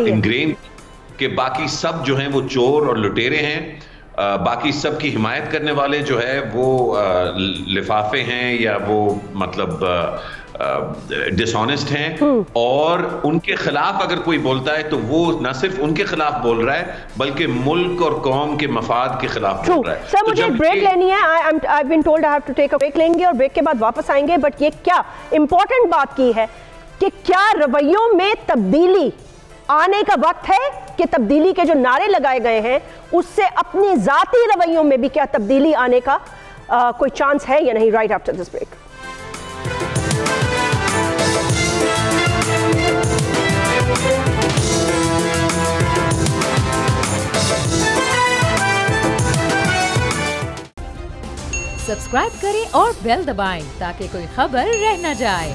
इंग्रेन के बाकी सब जो हैं वो चोर और लुटेरे हैं, बाकी सब की हिमायत करने वाले जो है वो लिफाफे हैं या वो मतलब डिसऑनेस्ट हैं, और उनके खिलाफ अगर कोई बोलता है तो वो न सिर्फ उनके खिलाफ बोल रहा है बल्कि मुल्क और कौम के मफाद के खिलाफ बोल रहा है। सर, मुझे ब्रेक लेनी है, I been told I have to take a break लेंगे और ब्रेक के बाद वापस आएंगे। बट ये क्या इंपॉर्टेंट बात की है कि क्या रवैयों में तब्दीली आने का वक्त है, कि तब्दीली के जो नारे लगाए गए हैं उससे अपनी जाती रवैयों में भी क्या तब्दीली आने का कोई चांस है या नहीं। Right after this break. Subscribe करें और बेल दबाएं ताकि कोई खबर रह न जाए।